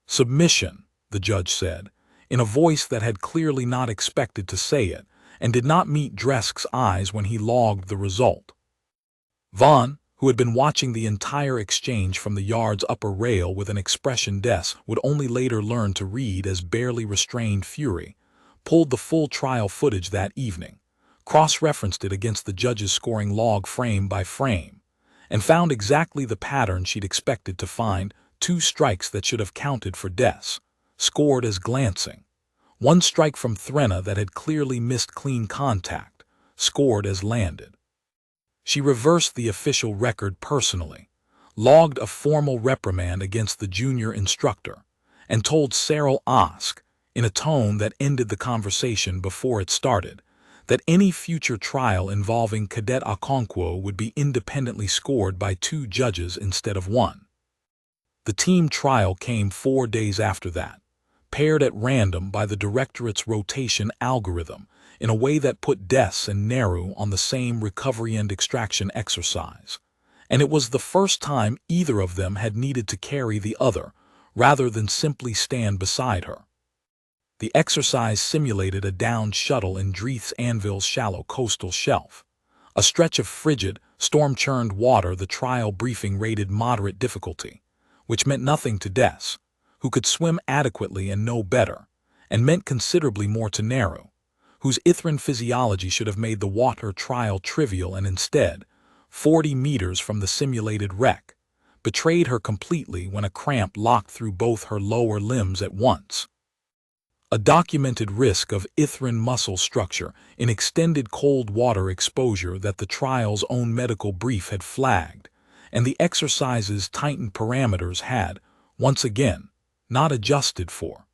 "Submission," the judge said, in a voice that had clearly not expected to say it, and did not meet Dresk's eyes when he logged the result. Vaughn, who had been watching the entire exchange from the yard's upper rail with an expression Des would only later learn to read as barely restrained fury, pulled the full trial footage that evening, cross-referenced it against the judge's scoring log frame by frame, and found exactly the pattern she'd expected to find: 2 strikes that should have counted for Des, scored as glancing, 1 strike from Threnna that had clearly missed clean contact, scored as landed. She reversed the official record personally, logged a formal reprimand against the junior instructor, and told Cyril Osk, in a tone that ended the conversation before it started, that any future trial involving Cadet Okonkwo would be independently scored by 2 judges instead of 1. The team trial came 4 days after that, paired at random by the Directorate's rotation algorithm in a way that put Des and Neru on the same recovery and extraction exercise, and it was the first time either of them had needed to carry the other rather than simply stand beside her. The exercise simulated a downed shuttle in Dreith's Anvil's shallow coastal shelf, a stretch of frigid, storm-churned water the trial briefing rated moderate difficulty, which meant nothing to Des, who could swim adequately and know better, and meant considerably more to Neru, whose Ithran physiology should have made the water trial trivial and instead, 40 meters from the simulated wreck, betrayed her completely when a cramp locked through both her lower limbs at once. A documented risk of Ithran muscle structure in extended cold water exposure that the trial's own medical brief had flagged, and the exercise's tightened parameters had, once again, not adjusted for.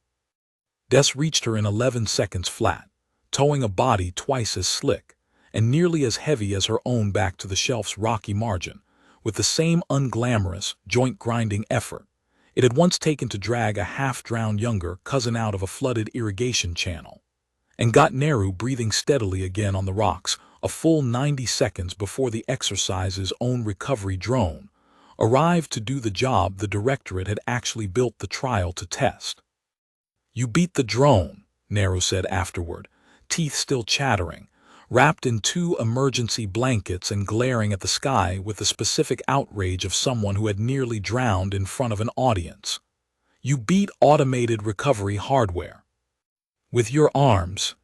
Des reached her in 11 seconds flat, towing a body twice as slick and nearly as heavy as her own back to the shelf's rocky margin, with the same unglamorous, joint-grinding effort it had once taken to drag a half-drowned younger cousin out of a flooded irrigation channel, and got Neru breathing steadily again on the rocks a full 90 seconds before the exercise's own recovery drone arrived to do the job the Directorate had actually built the trial to test. "You beat the drone," Neru said afterward, teeth still chattering, wrapped in 2 emergency blankets and glaring at the sky with the specific outrage of someone who had nearly drowned in front of an audience. "You beat automated recovery hardware. With your arms."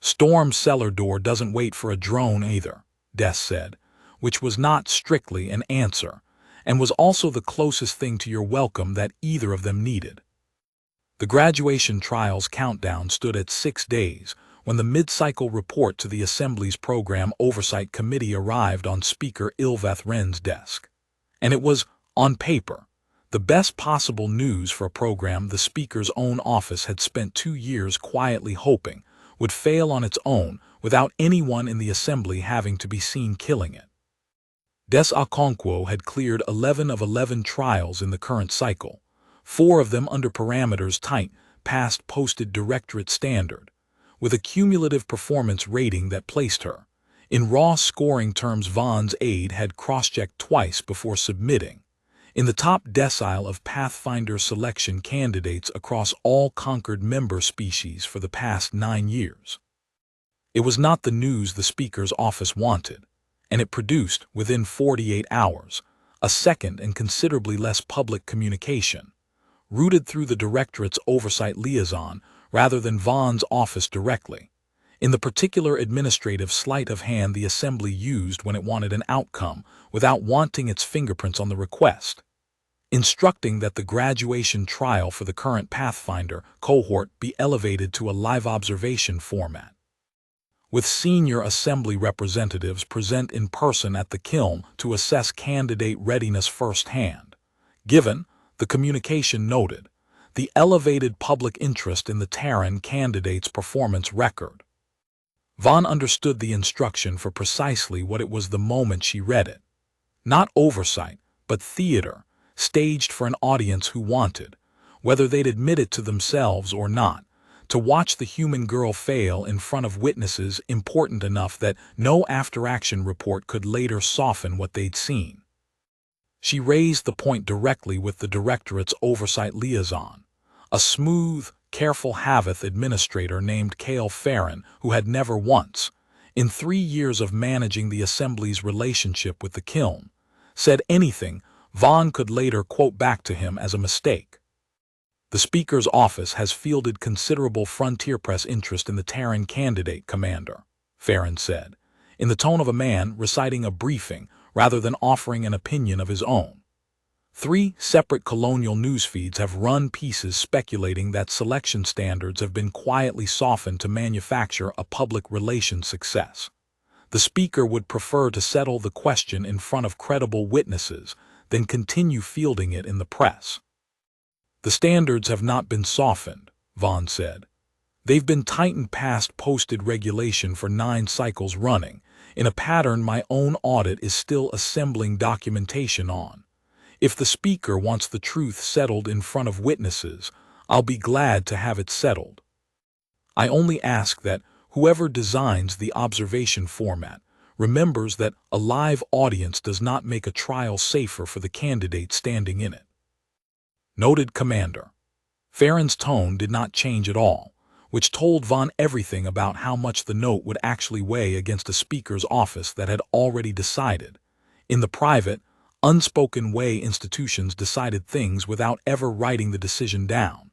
"Storm's cellar door doesn't wait for a drone either," Des said, which was not strictly an answer, and was also the closest thing to your welcome that either of them needed. The graduation trial's countdown stood at 6 days, when the mid-cycle report to the Assembly's Program Oversight Committee arrived on Speaker Ilvath Wren's desk. And it was, on paper, the best possible news for a program the Speaker's own office had spent 2 years quietly hoping would fail on its own without anyone in the Assembly having to be seen killing it. Des Okonkwo had cleared 11 of 11 trials in the current cycle, 4 of them under parameters tight past posted directorate standard, with a cumulative performance rating that placed her. In raw scoring terms, Vaughn's aide had cross-checked twice before submitting, in the top decile of Pathfinder Selection candidates across all Concord member species for the past 9 years. It was not the news the Speaker's office wanted, and it produced, within 48 hours, a second and considerably less public communication, routed through the Directorate's oversight liaison rather than Vaughn's office directly, in the particular administrative sleight of hand the Assembly used when it wanted an outcome without wanting its fingerprints on the request, instructing that the graduation trial for the current Pathfinder cohort be elevated to a live observation format, with senior Assembly representatives present in person at the kiln to assess candidate readiness firsthand, given, the communication noted, the elevated public interest in the Terran candidate's performance record. Vaughn understood the instruction for precisely what it was the moment she read it. Not oversight, but theater, staged for an audience who wanted, whether they'd admit it to themselves or not, to watch the human girl fail in front of witnesses important enough that no after-action report could later soften what they'd seen. She raised the point directly with the Directorate's oversight liaison, a smooth, careful Halveth administrator named Cale Farron, who had never once, in 3 years of managing the Assembly's relationship with the kiln, said anything Vaughn could later quote back to him as a mistake. The Speaker's office has fielded considerable frontier press interest in the Terran candidate, Commander, Farron said, in the tone of a man reciting a briefing rather than offering an opinion of his own. 3 separate colonial news feeds have run pieces speculating that selection standards have been quietly softened to manufacture a public relations success. The Speaker would prefer to settle the question in front of credible witnesses than continue fielding it in the press. The standards have not been softened, Vaughn said. They've been tightened past posted regulation for 9 cycles running, in a pattern my own audit is still assembling documentation on. If the Speaker wants the truth settled in front of witnesses, I'll be glad to have it settled. I only ask that whoever designs the observation format remembers that a live audience does not make a trial safer for the candidate standing in it. Noted Commander. Farron's tone did not change at all, which told Vaughn everything about how much the note would actually weigh against a Speaker's office that had already decided. In the private, unspoken way institutions decided things without ever writing the decision down,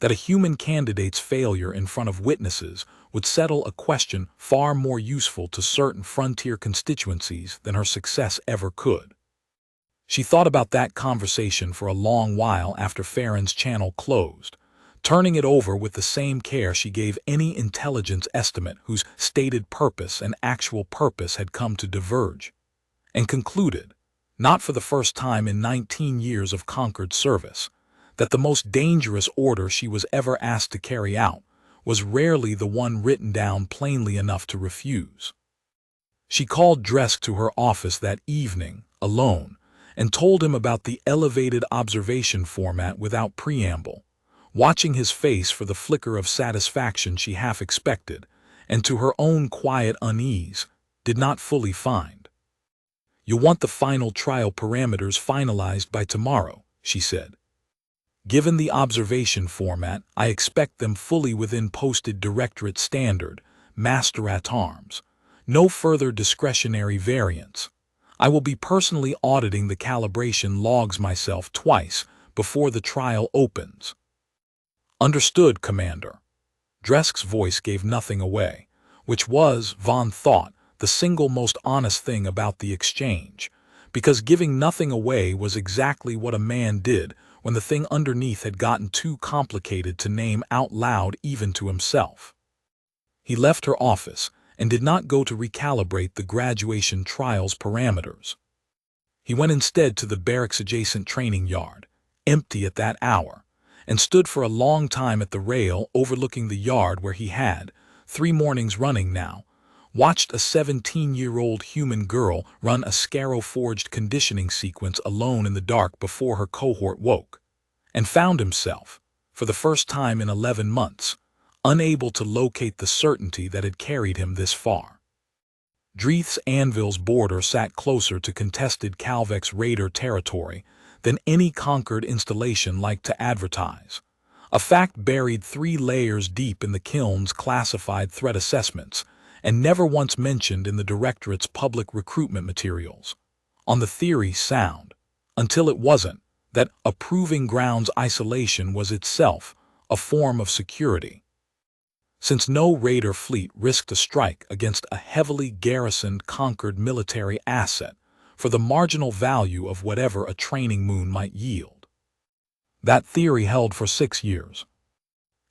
that a human candidate's failure in front of witnesses would settle a question far more useful to certain frontier constituencies than her success ever could. She thought about that conversation for a long while after Farron's channel closed, turning it over with the same care she gave any intelligence estimate whose stated purpose and actual purpose had come to diverge, and concluded, not for the first time in 19 years of Concord service, that the most dangerous order she was ever asked to carry out was rarely the one written down plainly enough to refuse. She called Dresk to her office that evening, alone, and told him about the elevated observation format without preamble, watching his face for the flicker of satisfaction she half expected, and to her own quiet unease, did not fully find. "You want the final trial parameters finalized by tomorrow," she said. "Given the observation format, I expect them fully within posted Directorate standard, master at arms. No further discretionary variance. I will be personally auditing the calibration logs myself twice before the trial opens." "Understood, Commander." Dresk's voice gave nothing away, which was, Vaughn thought, the single most honest thing about the exchange, because giving nothing away was exactly what a man did when the thing underneath had gotten too complicated to name out loud even to himself. He left her office and did not go to recalibrate the graduation trial's parameters. He went instead to the barracks-adjacent training yard, empty at that hour, and stood for a long time at the rail overlooking the yard where he had, 3 mornings running now, watched a 17-year-old human girl run a Scaro-forged conditioning sequence alone in the dark before her cohort woke, and found himself, for the first time in 11 months, unable to locate the certainty that had carried him this far. Dreeth's Anvil's border sat closer to contested Calvek's raider territory than any conquered installation liked to advertise, a fact buried 3 layers deep in the Kiln's classified threat assessments and never once mentioned in the Directorate's public recruitment materials. On the theory sound, until it wasn't, that approving grounds isolation was itself a form of security. Since no raider fleet risked a strike against a heavily garrisoned conquered military asset for the marginal value of whatever a training moon might yield. That theory held for 6 years.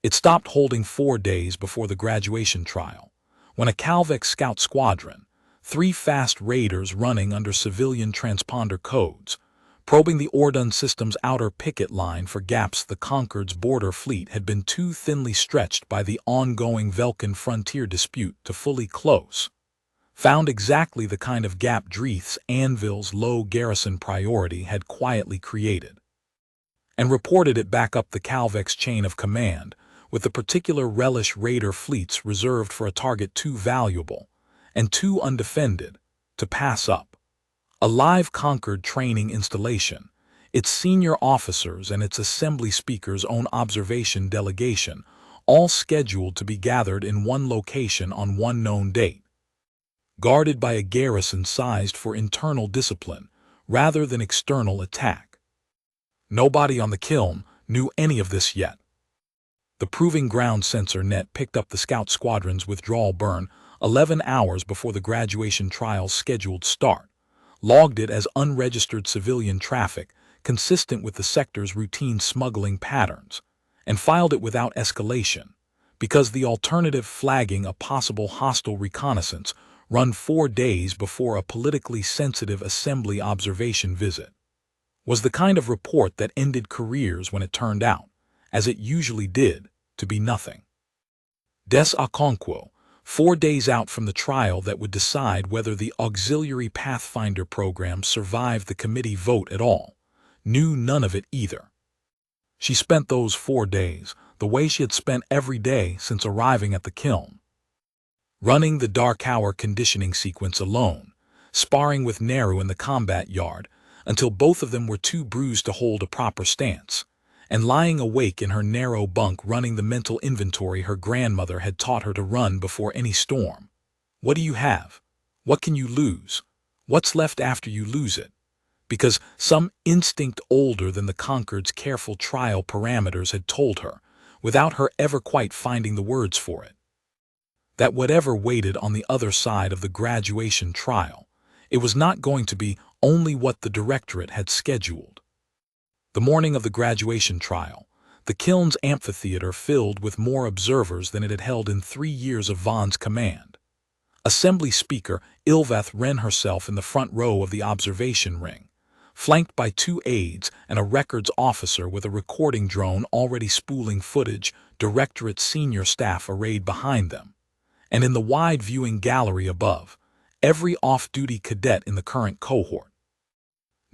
It stopped holding 4 days before the graduation trial, when a Calvek scout squadron, 3 fast raiders running under civilian transponder codes, probing the Ordun system's outer picket line for gaps the Concord's border fleet had been too thinly stretched by the ongoing Velkin frontier dispute to fully close, found exactly the kind of gap Dreeth's Anvil's low garrison priority had quietly created, and reported it back up the Calvek's chain of command with the particular relish raider fleets reserved for a target too valuable and too undefended to pass up. A live Concord training installation, its senior officers and its assembly speaker's own observation delegation, all scheduled to be gathered in one location on one known date, guarded by a garrison sized for internal discipline rather than external attack. Nobody on the Kiln knew any of this yet. The Proving Ground sensor net picked up the scout squadron's withdrawal burn 11 hours before the graduation trial's scheduled start, logged it as unregistered civilian traffic consistent with the sector's routine smuggling patterns, and filed it without escalation, because the alternative flagging a possible hostile reconnaissance run 4 days before a politically sensitive assembly observation visit was the kind of report that ended careers when it turned out, as it usually did, to be nothing. Des Okonkwo, 4 days out from the trial that would decide whether the auxiliary Pathfinder program survived the committee vote at all, knew none of it either. She spent those 4 days the way she had spent every day since arriving at the Kiln, running the Dark Hour conditioning sequence alone, sparring with Neru in the combat yard until both of them were too bruised to hold a proper stance, and lying awake in her narrow bunk running the mental inventory her grandmother had taught her to run before any storm. What do you have? What can you lose? What's left after you lose it? Because some instinct older than the Concord's careful trial parameters had told her, without her ever quite finding the words for it, that whatever waited on the other side of the graduation trial, it was not going to be only what the Directorate had scheduled. The morning of the graduation trial, the Kiln's amphitheater filled with more observers than it had held in 3 years of Vaughn's command. Assembly Speaker Ilvath ran herself in the front row of the observation ring, flanked by 2 aides and a records officer with a recording drone already spooling footage, Directorate senior staff arrayed behind them, and in the wide viewing gallery above, every off-duty cadet in the current cohort.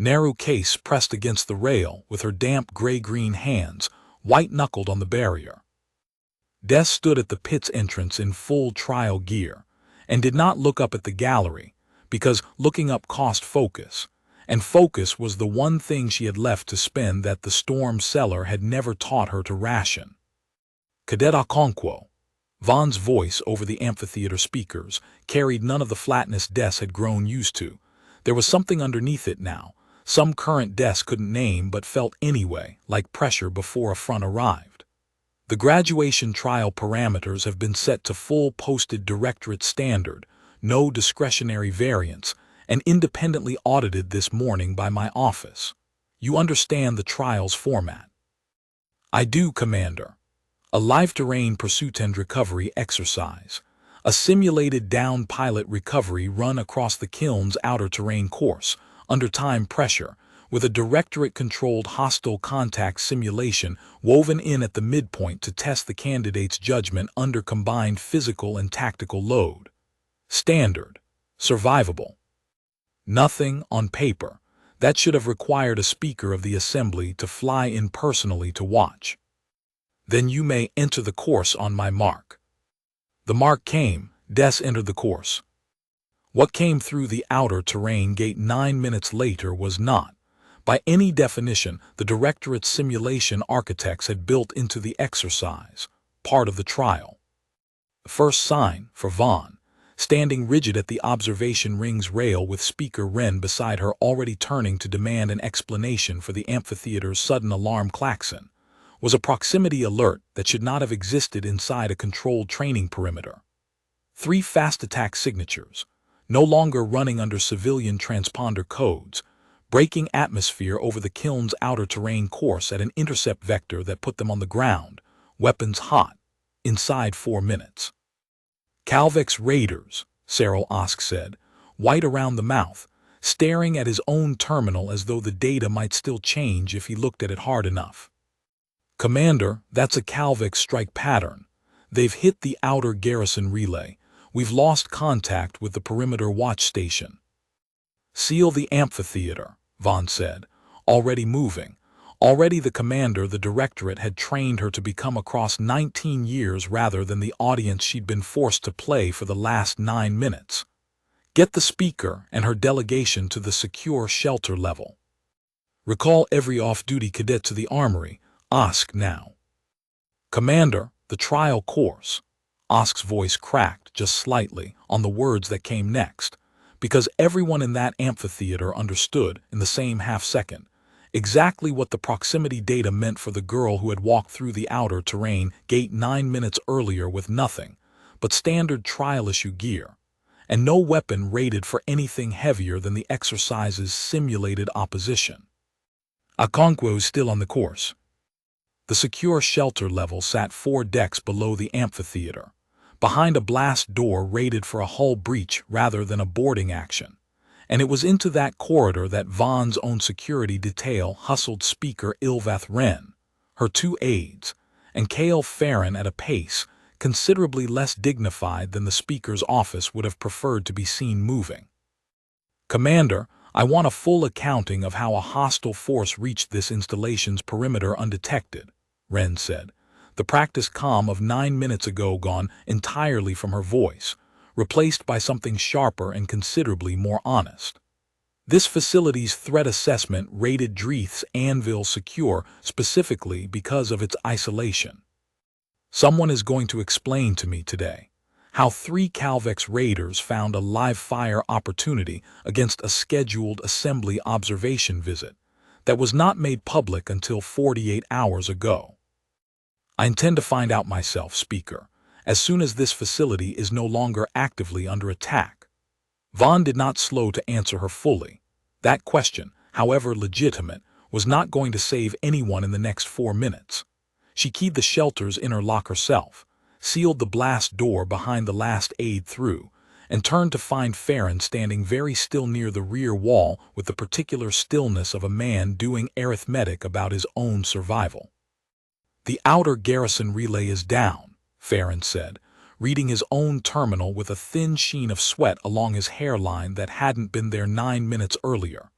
Neru Case pressed against the rail with her damp gray-green hands, white-knuckled on the barrier. Des stood at the pit's entrance in full trial gear, and did not look up at the gallery, because looking up cost focus, and focus was the one thing she had left to spend that the storm cellar had never taught her to ration. Cadet Okonkwo, Vaughn's voice over the amphitheater speakers, carried none of the flatness Des had grown used to. There was something underneath it now, some current Des couldn't name but felt anyway, like pressure before a front arrived. The graduation trial parameters have been set to full posted Directorate standard, no discretionary variance, and independently audited this morning by my office. You understand the trial's format? I do, Commander. A live terrain pursuit and recovery exercise. A simulated down pilot recovery run across the Kiln's outer terrain course, under time pressure, with a Directorate-controlled hostile contact simulation woven in at the midpoint to test the candidate's judgment under combined physical and tactical load. Standard. Survivable. Nothing, on paper, That should have required a speaker of the assembly to fly in personally to watch. Then you may enter the course on my mark. The mark came. Des entered the course. What came through the outer terrain gate 9 minutes later was not, by any definition, the Directorate's simulation architects had built into the exercise, part of the trial. The first sign, for Vaughn, standing rigid at the observation ring's rail with Speaker Wren beside her already turning to demand an explanation for the amphitheater's sudden alarm klaxon, was a proximity alert that should not have existed inside a controlled training perimeter. 3 fast attack signatures, no longer running under civilian transponder codes, breaking atmosphere over the kiln's outer terrain course at an intercept vector that put them on the ground, weapons hot, inside 4 minutes. Calvex's Raiders, Cyril Osk said, white around the mouth, staring at his own terminal as though the data might still change if he looked at it hard enough. Commander, that's a Calvex strike pattern. They've hit the outer garrison relay. We've lost contact with the perimeter watch station. Seal the amphitheater, Vaughn said, already moving. Already the commander the Directorate had trained her to become across 19 years rather than the audience she'd been forced to play for the last 9 minutes. Get the speaker and her delegation to the secure shelter level. Recall every off-duty cadet to the armory. Osk now. Commander, the trial course. Osk's voice cracked just slightly on the words that came next, because everyone in that amphitheater understood in the same half-second exactly what the proximity data meant for the girl who had walked through the outer terrain gate 9 minutes earlier with nothing but standard trial-issue gear, and no weapon rated for anything heavier than the exercise's simulated opposition. Okonkwo still on the course. The secure shelter level sat 4 decks below the amphitheater, behind a blast door rated for a hull breach rather than a boarding action, and it was into that corridor that Vaughn's own security detail hustled Speaker Ilvath Wren, her 2 aides, and Cale Farron at a pace considerably less dignified than the Speaker's office would have preferred to be seen moving. Commander, I want a full accounting of how a hostile force reached this installation's perimeter undetected, Wren said, the practiced calm of 9 minutes ago gone entirely from her voice, replaced by something sharper and considerably more honest. This facility's threat assessment rated Dreith's Anvil secure specifically because of its isolation. Someone is going to explain to me today how 3 Calvex Raiders found a live-fire opportunity against a scheduled assembly observation visit that was not made public until 48 hours ago. I intend to find out myself, Speaker, as soon as this facility is no longer actively under attack. Vaughn did not slow to answer her fully. That question, however legitimate, was not going to save anyone in the next 4 minutes. She keyed the shelter's inner lock herself, sealed the blast door behind the last aide through, and turned to find Farron standing very still near the rear wall with the particular stillness of a man doing arithmetic about his own survival. The outer garrison relay is down, Farron said, reading his own terminal with a thin sheen of sweat along his hairline that hadn't been there 9 minutes earlier.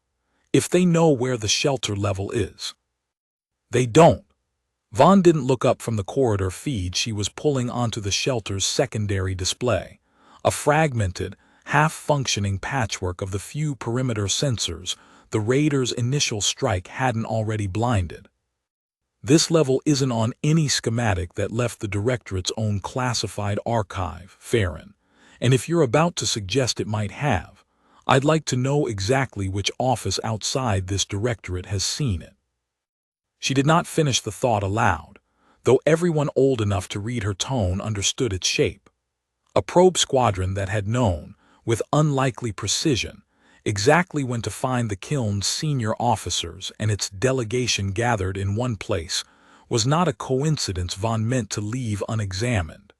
If they know where the shelter level is. They don't. Vaughn didn't look up from the corridor feed she was pulling onto the shelter's secondary display, a fragmented, half-functioning patchwork of the few perimeter sensors the Raiders' initial strike hadn't already blinded. This level isn't on any schematic that left the Directorate's own classified archive, Farron, and if you're about to suggest it might have, I'd like to know exactly which office outside this Directorate has seen it. She did not finish the thought aloud, though everyone old enough to read her tone understood its shape. A probe squadron that had known, with unlikely precision, exactly when to find the kiln's senior officers and its delegation gathered in one place was not a coincidence Vaughn meant to leave unexamined.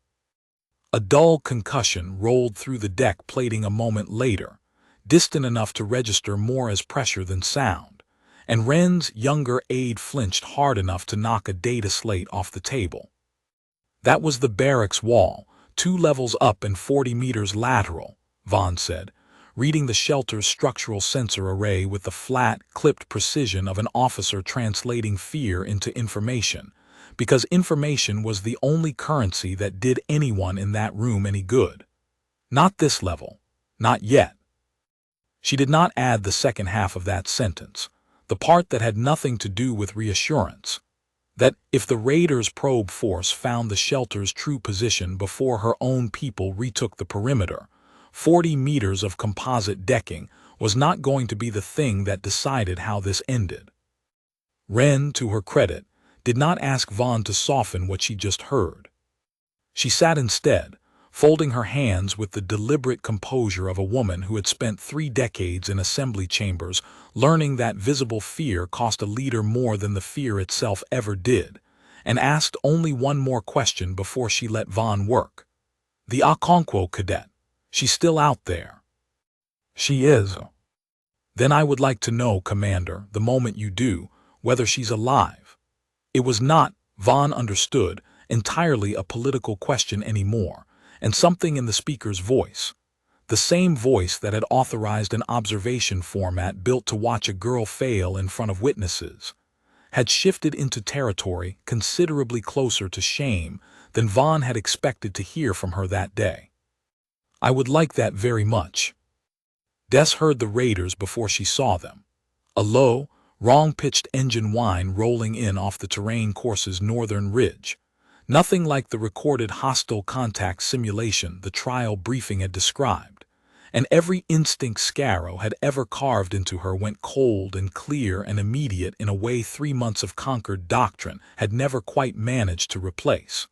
A dull concussion rolled through the deck plating a moment later, distant enough to register more as pressure than sound, and Wren's younger aide flinched hard enough to knock a data slate off the table. That was the barracks wall, 2 levels up and 40 meters lateral, Vaughn said, reading the shelter's structural sensor array with the flat, clipped precision of an officer translating fear into information, because information was the only currency that did anyone in that room any good. Not this level. Not yet. She did not add the second half of that sentence, the part that had nothing to do with reassurance. That if the raiders' probe force found the shelter's true position before her own people retook the perimeter, 40 meters of composite decking was not going to be the thing that decided how this ended. Wren, to her credit, did not ask Vaughn to soften what she just heard. She sat instead, folding her hands with the deliberate composure of a woman who had spent 3 decades in assembly chambers learning that visible fear cost a leader more than the fear itself ever did, and asked only one more question before she let Vaughn work. The Okonkwo cadet. She's still out there. She is. Then I would like to know, Commander, the moment you do, whether she's alive. It was not, Vaughn understood, entirely a political question anymore, and something in the speaker's voice, the same voice that had authorized an observation format built to watch a girl fail in front of witnesses, had shifted into territory considerably closer to shame than Vaughn had expected to hear from her that day. I would like that very much. Des heard the raiders before she saw them. A low, wrong-pitched engine whine rolling in off the terrain course's northern ridge. Nothing like the recorded hostile contact simulation the trial briefing had described, and every instinct Scarrow had ever carved into her went cold and clear and immediate in a way 3 months of Concord doctrine had never quite managed to replace.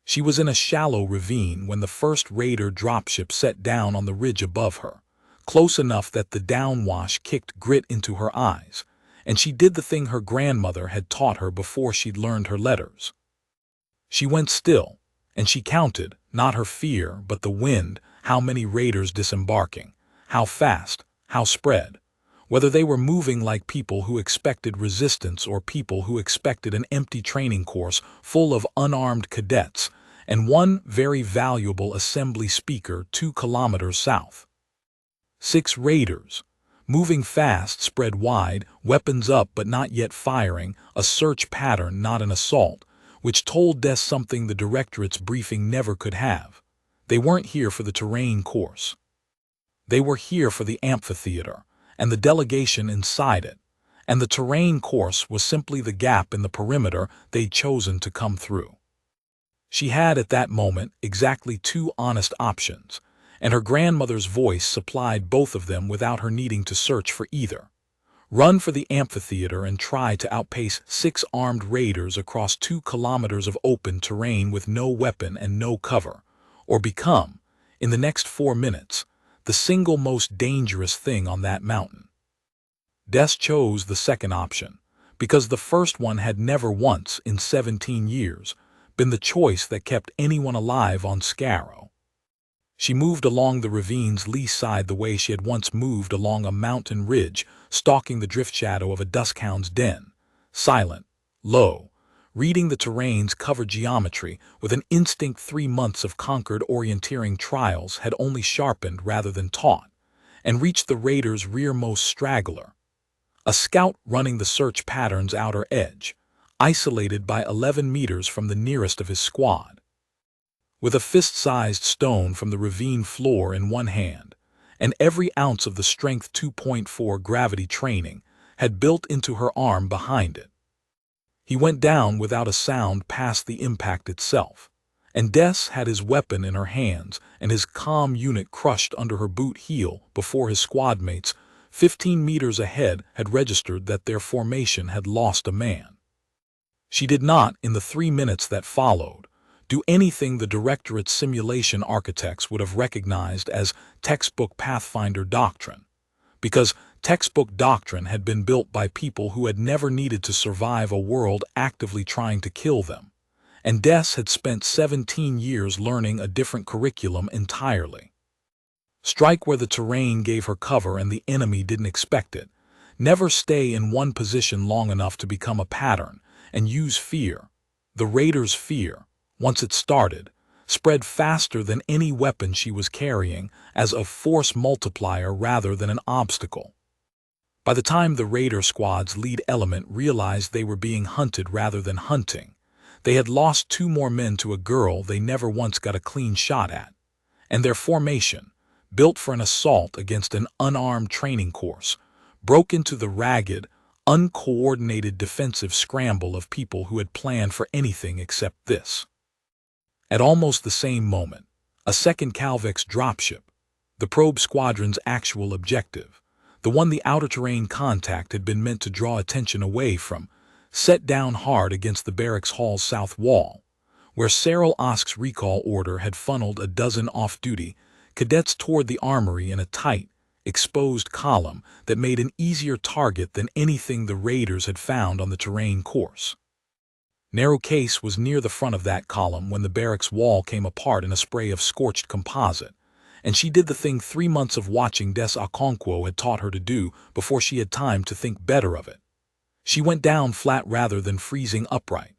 She was in a shallow ravine when the first raider dropship set down on the ridge above her, close enough that the downwash kicked grit into her eyes, and she did the thing her grandmother had taught her before she'd learned her letters. She went still, and she counted, not her fear, but the wind, how many raiders disembarking, how fast, how spread, whether they were moving like people who expected resistance or people who expected an empty training course full of unarmed cadets, and one very valuable assembly speaker 2 kilometers south. 6 raiders, moving fast, spread wide, weapons up but not yet firing, a search pattern, not an assault, which told Des something the Directorate's briefing never could have. They weren't here for the terrain course. They were here for the amphitheater, and the delegation inside it, and the terrain course was simply the gap in the perimeter they'd chosen to come through. She had at that moment exactly 2 honest options, and her grandmother's voice supplied both of them without her needing to search for either. Run for the amphitheater and try to outpace 6 armed raiders across 2 kilometers of open terrain with no weapon and no cover, or become, in the next 4 minutes, the single most dangerous thing on that mountain. Des chose the second option, because the first one had never once, in 17 years, been the choice that kept anyone alive on Scarrow. She moved along the ravine's lee side the way she had once moved along a mountain ridge, stalking the drift shadow of a duskhound's den, silent, low, reading the terrain's covered geometry with an instinct 3 months of Concord orienteering trials had only sharpened rather than taught, and reached the raiders' rearmost straggler, a scout running the search pattern's outer edge, isolated by 11 meters from the nearest of his squad. With a fist-sized stone from the ravine floor in one hand, and every ounce of the strength 2.4 gravity training had built into her arm behind it. He went down without a sound past the impact itself, and Des had his weapon in her hands and his comm unit crushed under her boot heel before his squadmates, 15 meters ahead, had registered that their formation had lost a man. She did not, in the 3 minutes that followed, do anything the Directorate's simulation architects would have recognized as textbook Pathfinder doctrine, because textbook doctrine had been built by people who had never needed to survive a world actively trying to kill them, and Des had spent 17 years learning a different curriculum entirely. Strike where the terrain gave her cover and the enemy didn't expect it. Never stay in one position long enough to become a pattern, and use fear, the raiders' fear, once it started, spread faster than any weapon she was carrying, as a force multiplier rather than an obstacle. By the time the raider squad's lead element realized they were being hunted rather than hunting, they had lost 2 more men to a girl they never once got a clean shot at, and their formation, built for an assault against an unarmed training course, broke into the ragged, uncoordinated defensive scramble of people who had planned for anything except this. At almost the same moment, a second Calvex dropship, the probe squadron's actual objective, the one the outer terrain contact had been meant to draw attention away from, set down hard against the barracks hall's south wall, where Cyril Osk's recall order had funneled a dozen off-duty cadets toward the armory in a tight, exposed column that made an easier target than anything the raiders had found on the terrain course. Narrow Case was near the front of that column when the barracks wall came apart in a spray of scorched composite, and she did the thing 3 months of watching Des Okonkwo had taught her to do before she had time to think better of it. She went down flat rather than freezing upright,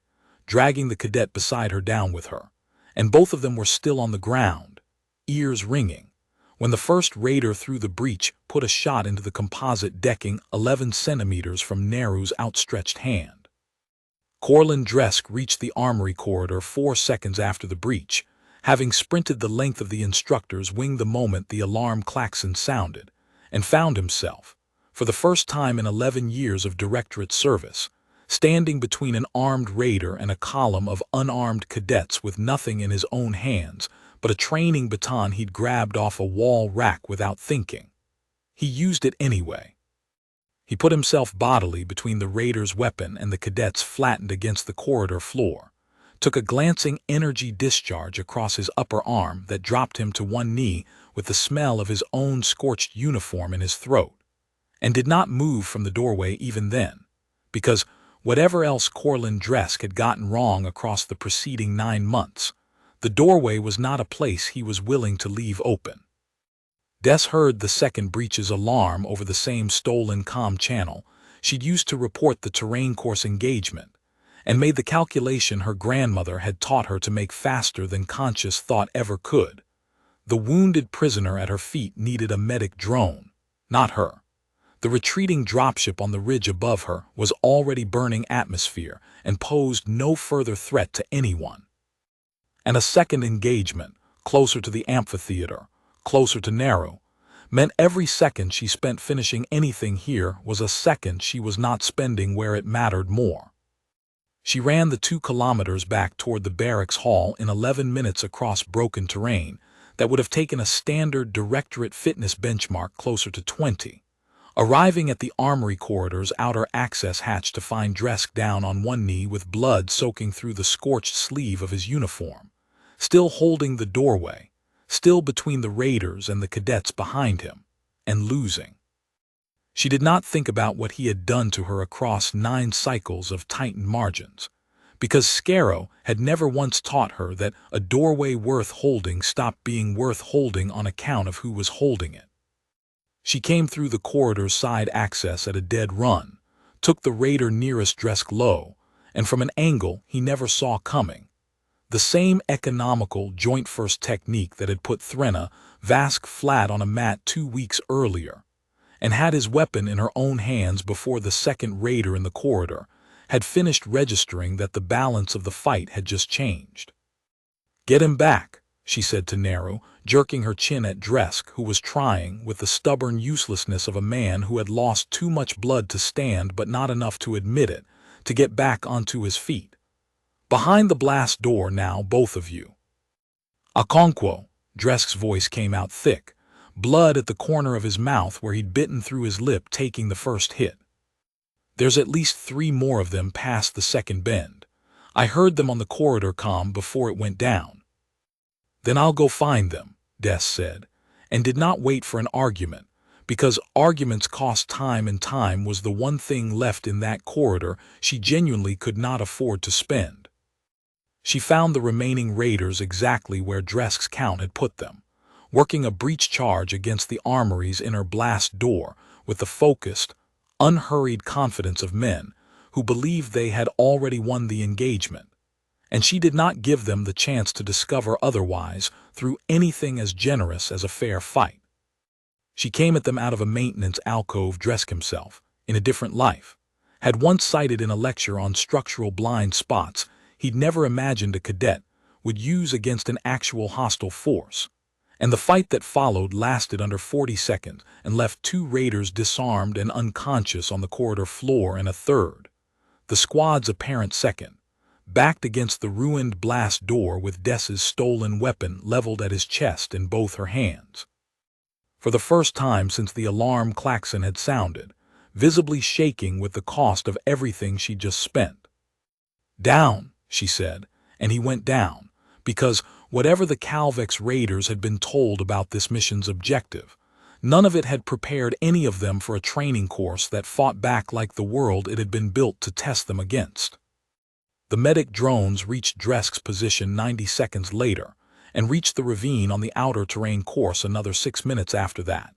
dragging the cadet beside her down with her, and both of them were still on the ground, ears ringing, when the first raider through the breach put a shot into the composite decking 11 centimeters from Neru's outstretched hand. Corlin Dresk reached the armory corridor 4 seconds after the breach, having sprinted the length of the instructor's wing the moment the alarm klaxon sounded, and found himself, for the first time in 11 years of directorate service, standing between an armed raider and a column of unarmed cadets with nothing in his own hands but a training baton he'd grabbed off a wall rack without thinking. He used it anyway. He put himself bodily between the raider's weapon and the cadet's flattened against the corridor floor, took a glancing energy discharge across his upper arm that dropped him to one knee with the smell of his own scorched uniform in his throat, and did not move from the doorway even then, because whatever else Corlin Dresk had gotten wrong across the preceding 9 months, the doorway was not a place he was willing to leave open. Des heard the second breach's alarm over the same stolen comm channel she'd used to report the terrain course engagement, and made the calculation her grandmother had taught her to make faster than conscious thought ever could. The wounded prisoner at her feet needed a medic drone, not her. The retreating dropship on the ridge above her was already burning atmosphere and posed no further threat to anyone. And a second engagement, closer to the amphitheater, closer to Neru, meant every second she spent finishing anything here was a second she was not spending where it mattered more. She ran the 2 kilometers back toward the barracks hall in 11 minutes across broken terrain that would have taken a standard directorate fitness benchmark closer to 20, arriving at the armory corridor's outer access hatch to find Dresk down on one knee with blood soaking through the scorched sleeve of his uniform, still holding the doorway, still between the raiders and the cadets behind him, and losing. She did not think about what he had done to her across 9 cycles of tightened margins, because Scarrow had never once taught her that a doorway worth holding stopped being worth holding on account of who was holding it. She came through the corridor's side access at a dead run, took the raider nearest Dresk low, and from an angle he never saw coming, the same economical joint-first technique that had put Threnna Vask flat on a mat 2 weeks earlier, and had his weapon in her own hands before the second raider in the corridor had finished registering that the balance of the fight had just changed. "Get him back," she said to Neru, jerking her chin at Dresk, who was trying, with the stubborn uselessness of a man who had lost too much blood to stand but not enough to admit it, to get back onto his feet. "Behind the blast door now, both of you." "Okonkwo," Dresk's voice came out thick, blood at the corner of his mouth where he'd bitten through his lip taking the first hit. "There's at least 3 more of them past the second bend. I heard them on the corridor comm before it went down." "Then I'll go find them," Des said, and did not wait for an argument, because arguments cost time, and time was the one thing left in that corridor she genuinely could not afford to spend. She found the remaining raiders exactly where Dresk's count had put them, working a breach charge against the armory's inner blast door with the focused, unhurried confidence of men who believed they had already won the engagement, and she did not give them the chance to discover otherwise through anything as generous as a fair fight. She came at them out of a maintenance alcove. Dresk himself, in a different life, had once cited in a lecture on structural blind spots he'd never imagined a cadet would use against an actual hostile force. And the fight that followed lasted under 40 seconds and left 2 raiders disarmed and unconscious on the corridor floor, and a third, the squad's apparent second, backed against the ruined blast door with Dess's stolen weapon leveled at his chest in both her hands. For the first time since the alarm klaxon had sounded, visibly shaking with the cost of everything she'd just spent. "Down," she said, and he went down, because whatever the Calvex raiders had been told about this mission's objective, none of it had prepared any of them for a training course that fought back like the world it had been built to test them against. The medic drones reached Dresk's position 90 seconds later, and reached the ravine on the outer terrain course another 6 minutes after that.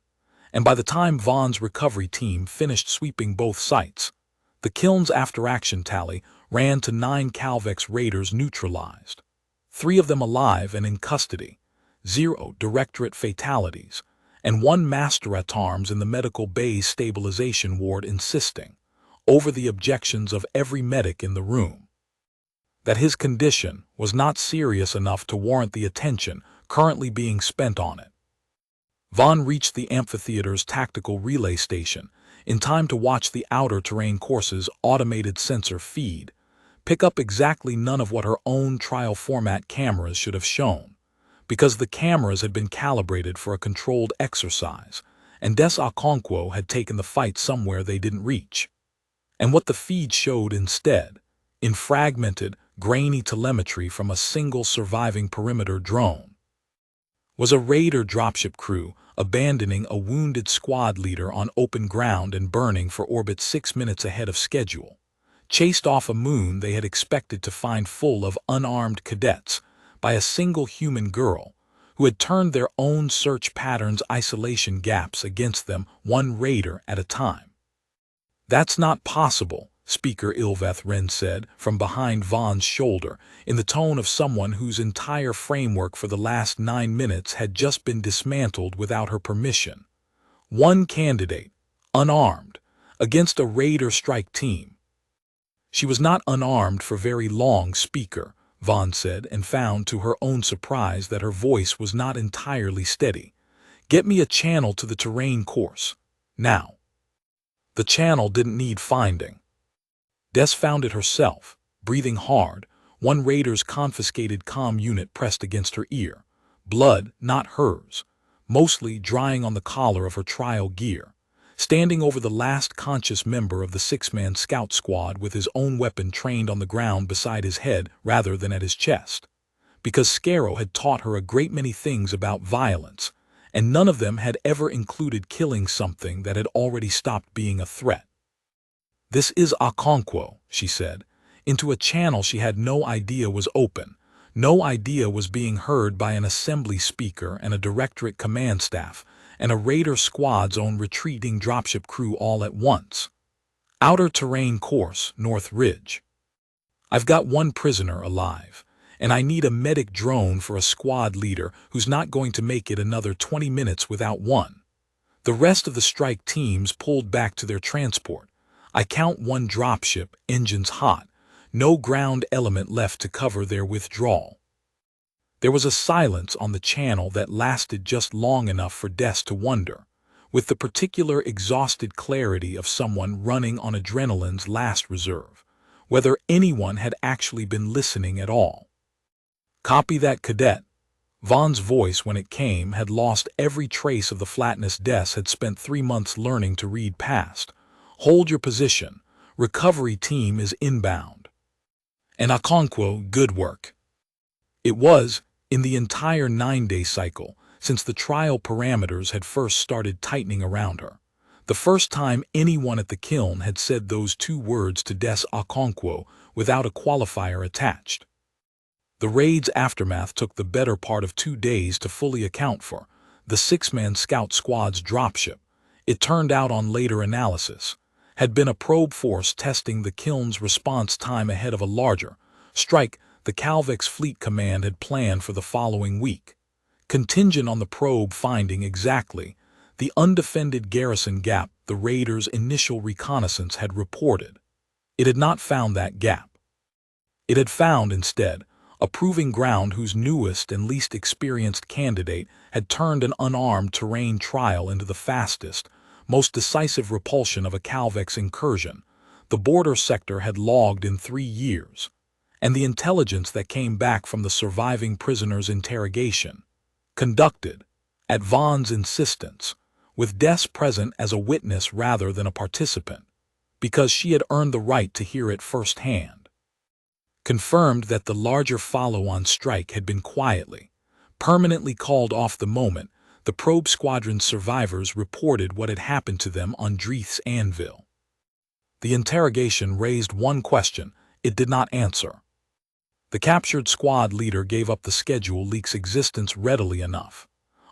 And by the time Vaughn's recovery team finished sweeping both sites, the kiln's after-action tally ran to 9 Calvex raiders neutralized, 3 of them alive and in custody, 0 Directorate fatalities, and 1 master at arms in the medical bay's stabilization ward insisting, over the objections of every medic in the room, that his condition was not serious enough to warrant the attention currently being spent on it. Vaughn reached the amphitheater's tactical relay station in time to watch the outer terrain course's automated sensor feed pick up exactly none of what her own trial format cameras should have shown, because the cameras had been calibrated for a controlled exercise, and Okonkwo had taken the fight somewhere they didn't reach. And what the feed showed instead, in fragmented, grainy telemetry from a single surviving perimeter drone, was a raider dropship crew abandoning a wounded squad leader on open ground and burning for orbit 6 minutes ahead of schedule, chased off a moon they had expected to find full of unarmed cadets by a single human girl who had turned their own search patterns' isolation gaps against them, 1 raider at a time. "That's not possible," Speaker Ilveth Wren said from behind Vaughn's shoulder, in the tone of someone whose entire framework for the last 9 minutes had just been dismantled without her permission. 1 candidate, unarmed, against a raider strike team. "She was not unarmed for very long, Speaker," Vaughn said, and found to her own surprise that her voice was not entirely steady. "Get me a channel to the terrain course, now." The channel didn't need finding. Des found it herself, breathing hard, 1 raider's confiscated comm unit pressed against her ear, blood not hers, mostly drying on the collar of her trial gear, standing over the last conscious member of the 6-man scout squad with his own weapon trained on the ground beside his head rather than at his chest, because Scarrow had taught her a great many things about violence, and none of them had ever included killing something that had already stopped being a threat. "This is Okonkwo," she said, into a channel she had no idea was open, no idea was being heard by an assembly speaker and a directorate command staff, and a raider squad's own retreating dropship crew all at once. "Outer terrain course, North Ridge. I've got 1 prisoner alive, and I need a medic drone for a squad leader who's not going to make it another 20 minutes without one. The rest of the strike teams pulled back to their transport. I count 1 dropship, engines hot, no ground element left to cover their withdrawal." There was a silence on the channel that lasted just long enough for Des to wonder, with the particular exhausted clarity of someone running on adrenaline's last reserve, whether anyone had actually been listening at all. "Copy that, cadet." Vaughn's voice, when it came, had lost every trace of the flatness Des had spent 3 months learning to read past. "Hold your position. Recovery team is inbound." And Okonkwo, "Good work." It was, in the entire 9-day cycle, since the trial parameters had first started tightening around her, the first time anyone at the kiln had said those 2 words to Des Okonkwo without a qualifier attached. The raid's aftermath took the better part of 2 days to fully account for. The 6-man scout squad's dropship, it turned out on later analysis, had been a probe force testing the kiln's response time ahead of a larger strike the Calvix Fleet Command had planned for the following week, contingent on the probe finding exactly the undefended garrison gap the raiders' initial reconnaissance had reported. It had not found that gap. It had found, instead, a proving ground whose newest and least experienced candidate had turned an unarmed terrain trial into the fastest, most decisive repulsion of a Calvex incursion the border sector had logged in 3 years, and the intelligence that came back from the surviving prisoners' interrogation, conducted, at Vaughn's insistence, with Des present as a witness rather than a participant, because she had earned the right to hear it firsthand, confirmed that the larger follow-on strike had been quietly, permanently called off the moment the probe squadron's survivors reported what had happened to them on Dreith's anvil. The interrogation raised one question it did not answer. The captured squad leader gave up the schedule leak's existence readily enough.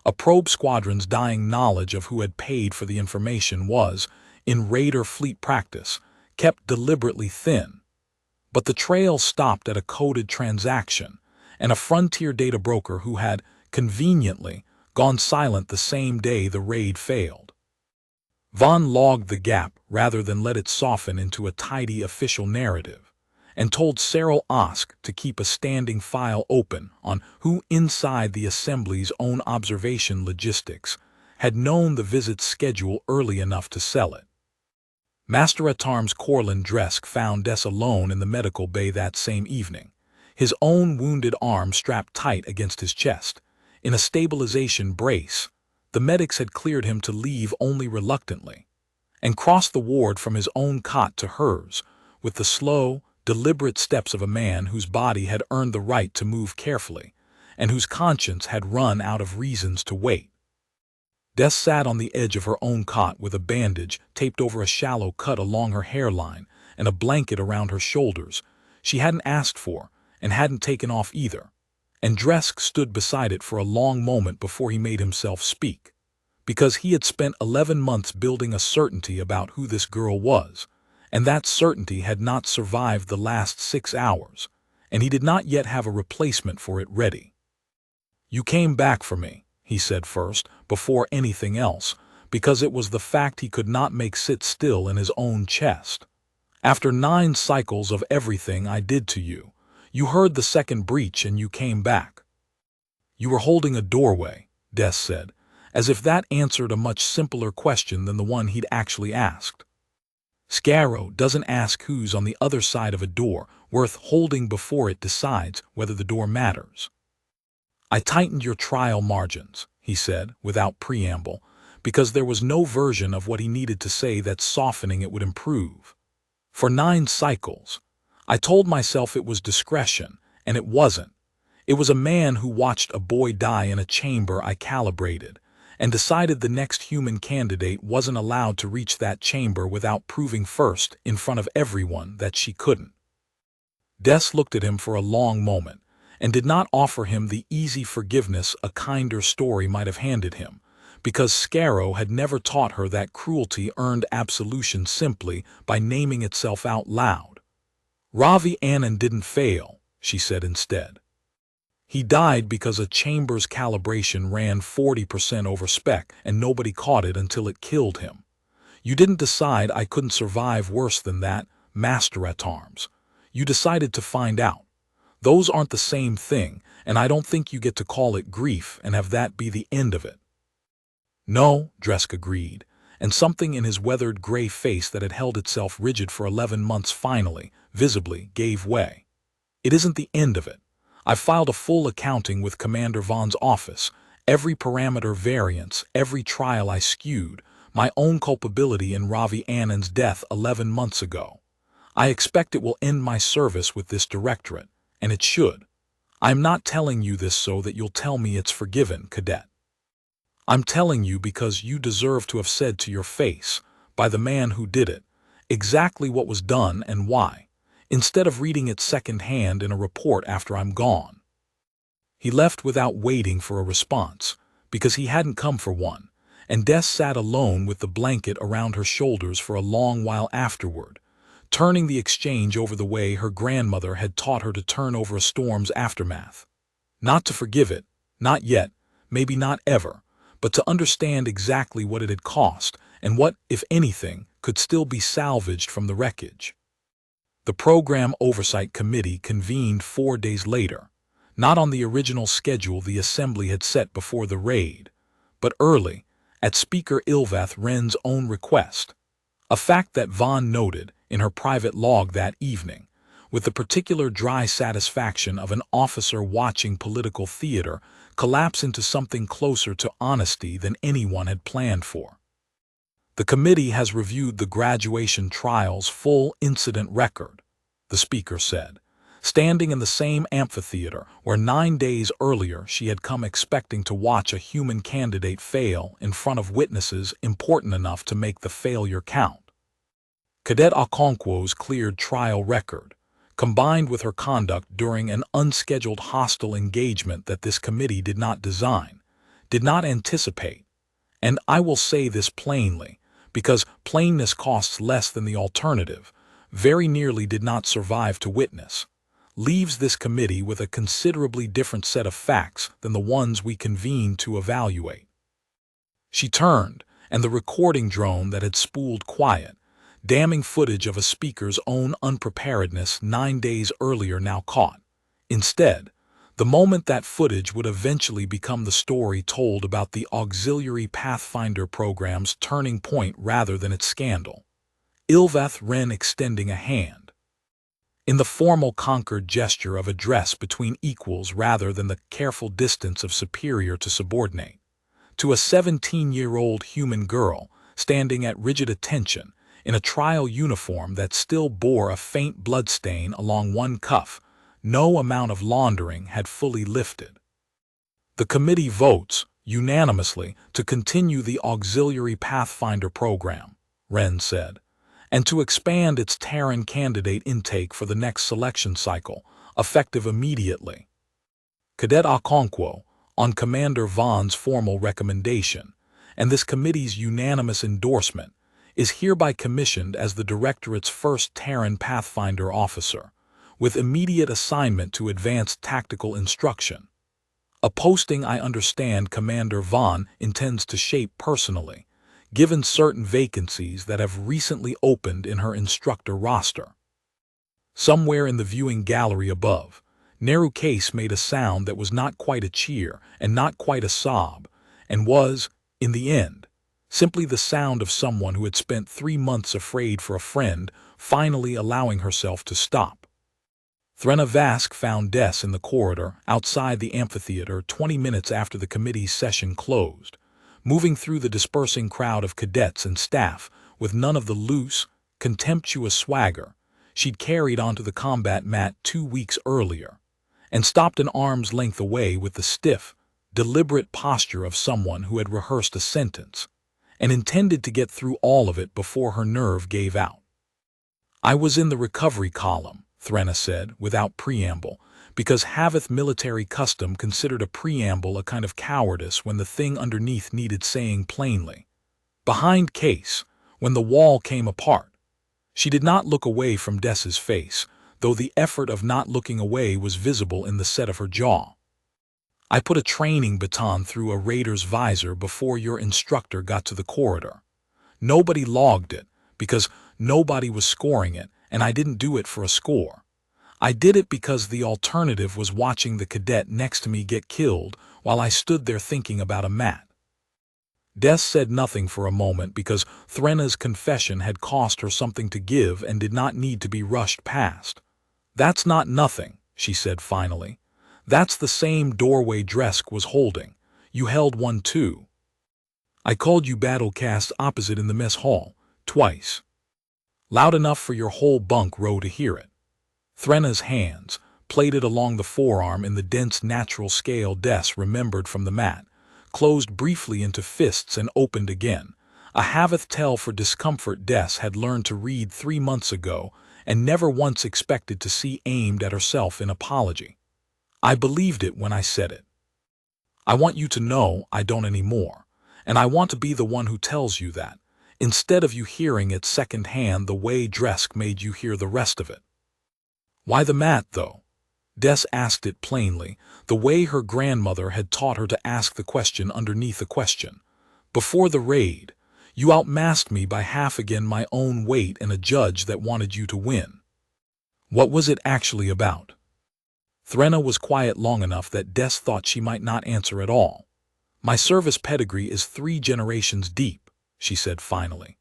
A probe squadron's dying knowledge of who had paid for the information was, in raider fleet practice, kept deliberately thin. But the trail stopped at a coded transaction, and a frontier data broker who had, conveniently, gone silent the same day the raid failed. Vaughn logged the gap rather than let it soften into a tidy official narrative, and told Cyril Osk to keep a standing file open on who inside the Assembly's own observation logistics had known the visit's schedule early enough to sell it. Master at Arms Corlin Dresk found Des alone in the medical bay that same evening, his own wounded arm strapped tight against his chest, in a stabilization brace. The medics had cleared him to leave only reluctantly, and crossed the ward from his own cot to hers, with the slow, deliberate steps of a man whose body had earned the right to move carefully, and whose conscience had run out of reasons to wait. Des sat on the edge of her own cot with a bandage taped over a shallow cut along her hairline and a blanket around her shoulders she hadn't asked for and hadn't taken off either, and Dresk stood beside it for a long moment before he made himself speak, because he had spent 11 months building a certainty about who this girl was, and that certainty had not survived the last 6 hours, and he did not yet have a replacement for it ready. "You came back for me," he said first, before anything else, because it was the fact he could not make sit still in his own chest. "After 9 cycles of everything I did to you, you heard the second breach and you came back." "You were holding a doorway," Des said, as if that answered a much simpler question than the one he'd actually asked. "Scarrow doesn't ask who's on the other side of a door worth holding before it decides whether the door matters." "I tightened your trial margins," he said, without preamble, because there was no version of what he needed to say that softening it would improve. "For 9 cycles. I told myself it was discretion, and it wasn't. It was a man who watched a boy die in a chamber I calibrated, and decided the next human candidate wasn't allowed to reach that chamber without proving first in front of everyone that she couldn't." Des looked at him for a long moment, and did not offer him the easy forgiveness a kinder story might have handed him, because Scarrow had never taught her that cruelty earned absolution simply by naming itself out loud. "Ravi Anand didn't fail," she said instead. "He died because a chamber's calibration ran 40% over spec and nobody caught it until it killed him. You didn't decide I couldn't survive worse than that, Master at Arms. You decided to find out. Those aren't the same thing, and I don't think you get to call it grief and have that be the end of it." "No," Dresk agreed, and something in his weathered gray face that had held itself rigid for 11 months finally, visibly, gave way. "It isn't the end of it. I've filed a full accounting with Commander Vaughn's office, every parameter variance, every trial I skewed, my own culpability in Ravi Anand's death 11 months ago. I expect it will end my service with this directorate, and it should. I'm not telling you this so that you'll tell me it's forgiven, cadet. I'm telling you because you deserve to have said to your face, by the man who did it, exactly what was done and why, instead of reading it second-hand in a report after I'm gone." He left without waiting for a response, because he hadn't come for one, and Des sat alone with the blanket around her shoulders for a long while afterward, turning the exchange over the way her grandmother had taught her to turn over a storm's aftermath. Not to forgive it, not yet, maybe not ever, but to understand exactly what it had cost and what, if anything, could still be salvaged from the wreckage. The Program Oversight Committee convened 4 days later, not on the original schedule the Assembly had set before the raid, but early, at Speaker Ylvath Wren's own request, a fact that Vaughn noted in her private log that evening, with the particular dry satisfaction of an officer watching political theater collapse into something closer to honesty than anyone had planned for. The committee has reviewed the graduation trial's full incident record, the speaker said, standing in the same amphitheater where 9 days earlier she had come expecting to watch a human candidate fail in front of witnesses important enough to make the failure count. Cadet Okonkwo's cleared trial record, combined with her conduct during an unscheduled hostile engagement that this committee did not design, did not anticipate, and I will say this plainly, because plainness costs less than the alternative, very nearly did not survive to witness, leaves this committee with a considerably different set of facts than the ones we convened to evaluate. She turned, and the recording drone that had spooled quiet, damning footage of a speaker's own unpreparedness 9 days earlier now caught. Instead, the moment that footage would eventually become the story told about the auxiliary Pathfinder program's turning point rather than its scandal. Ylvath Wren extending a hand. In the formal Concord gesture of address between equals rather than the careful distance of superior to subordinate. To a 17-year-old human girl standing at rigid attention, in a trial uniform that still bore a faint bloodstain along one cuff, no amount of laundering had fully lifted. The committee votes, unanimously, to continue the auxiliary Pathfinder program, Wren said, and to expand its Terran candidate intake for the next selection cycle, effective immediately. Cadet Okonkwo, on Commander Vaughn's formal recommendation, and this committee's unanimous endorsement, is hereby commissioned as the Directorate's first Terran Pathfinder officer, with immediate assignment to advanced tactical instruction. A posting I understand Commander Vaughn intends to shape personally, given certain vacancies that have recently opened in her instructor roster. Somewhere in the viewing gallery above, Neru Case made a sound that was not quite a cheer and not quite a sob, and was, in the end, simply the sound of someone who had spent 3 months afraid for a friend finally allowing herself to stop. Threnna Vask found Des in the corridor outside the amphitheater 20 minutes after the committee's session closed, moving through the dispersing crowd of cadets and staff with none of the loose, contemptuous swagger she'd carried onto the combat mat 2 weeks earlier, and stopped an arm's length away with the stiff, deliberate posture of someone who had rehearsed a sentence and intended to get through all of it before her nerve gave out. "I was in the recovery column," Threnna said, without preamble, because Halveth military custom considered a preamble a kind of cowardice when the thing underneath needed saying plainly. Behind Case, when the wall came apart. She did not look away from Des's face, though the effort of not looking away was visible in the set of her jaw. "I put a training baton through a raider's visor before your instructor got to the corridor. Nobody logged it, because nobody was scoring it, and I didn't do it for a score. I did it because the alternative was watching the cadet next to me get killed while I stood there thinking about a mat." Des said nothing for a moment because Threnna's confession had cost her something to give and did not need to be rushed past. "That's not nothing," she said finally. "That's the same doorway Dresk was holding. You held one too. I called you battle-cast opposite in the mess hall, twice. Loud enough for your whole bunk row to hear it." Threnna's hands, plaited along the forearm in the dense natural scale Des remembered from the mat, closed briefly into fists and opened again, a Halveth tell for discomfort Des had learned to read 3 months ago and never once expected to see aimed at herself in apology. "I believed it when I said it. I want you to know I don't anymore, and I want to be the one who tells you that. instead of you hearing it secondhand the way Dresk made you hear the rest of it. Why the mat, though? Des asked it plainly, the way her grandmother had taught her to ask the question underneath a question. Before the raid, you outmassed me by half again my own weight and a judge that wanted you to win. What was it actually about? Threnna was quiet long enough that Des thought she might not answer at all. My service pedigree is 3 generations deep, she said finally.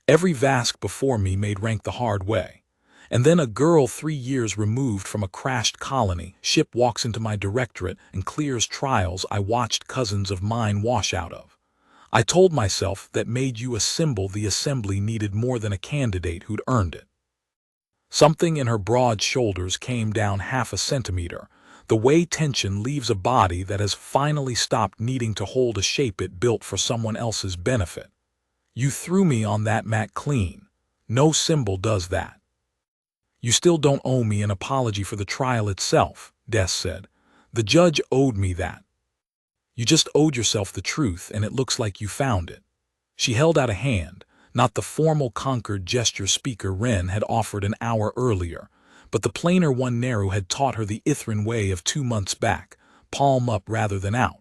Every Vask before me made rank the hard way. And then a girl 3 years removed from a crashed colony ship walks into my directorate and clears trials I watched cousins of mine wash out of. I told myself that made you a symbol the assembly needed more than a candidate who'd earned it. Something in her broad shoulders came down half a centimeter, the way tension leaves a body that has finally stopped needing to hold a shape it built for someone else's benefit. You threw me on that mat clean. No symbol does that. You still don't owe me an apology for the trial itself, Des said. The judge owed me that. You just owed yourself the truth, and it looks like you found it. She held out a hand, not the formal Concord gesture Speaker Wren had offered an hour earlier, but the plainer one Neru had taught her the Ithran way of 2 months back, palm up rather than out.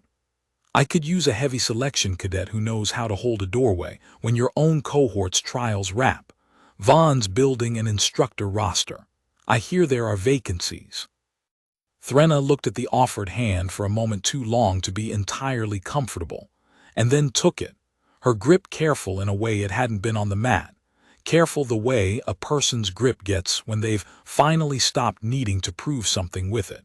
I could use a heavy selection cadet who knows how to hold a doorway when your own cohort's trials wrap. Vaughn's building an instructor roster. I hear there are vacancies. Threnna looked at the offered hand for a moment too long to be entirely comfortable, and then took it, her grip careful in a way it hadn't been on the mat, careful the way a person's grip gets when they've finally stopped needing to prove something with it.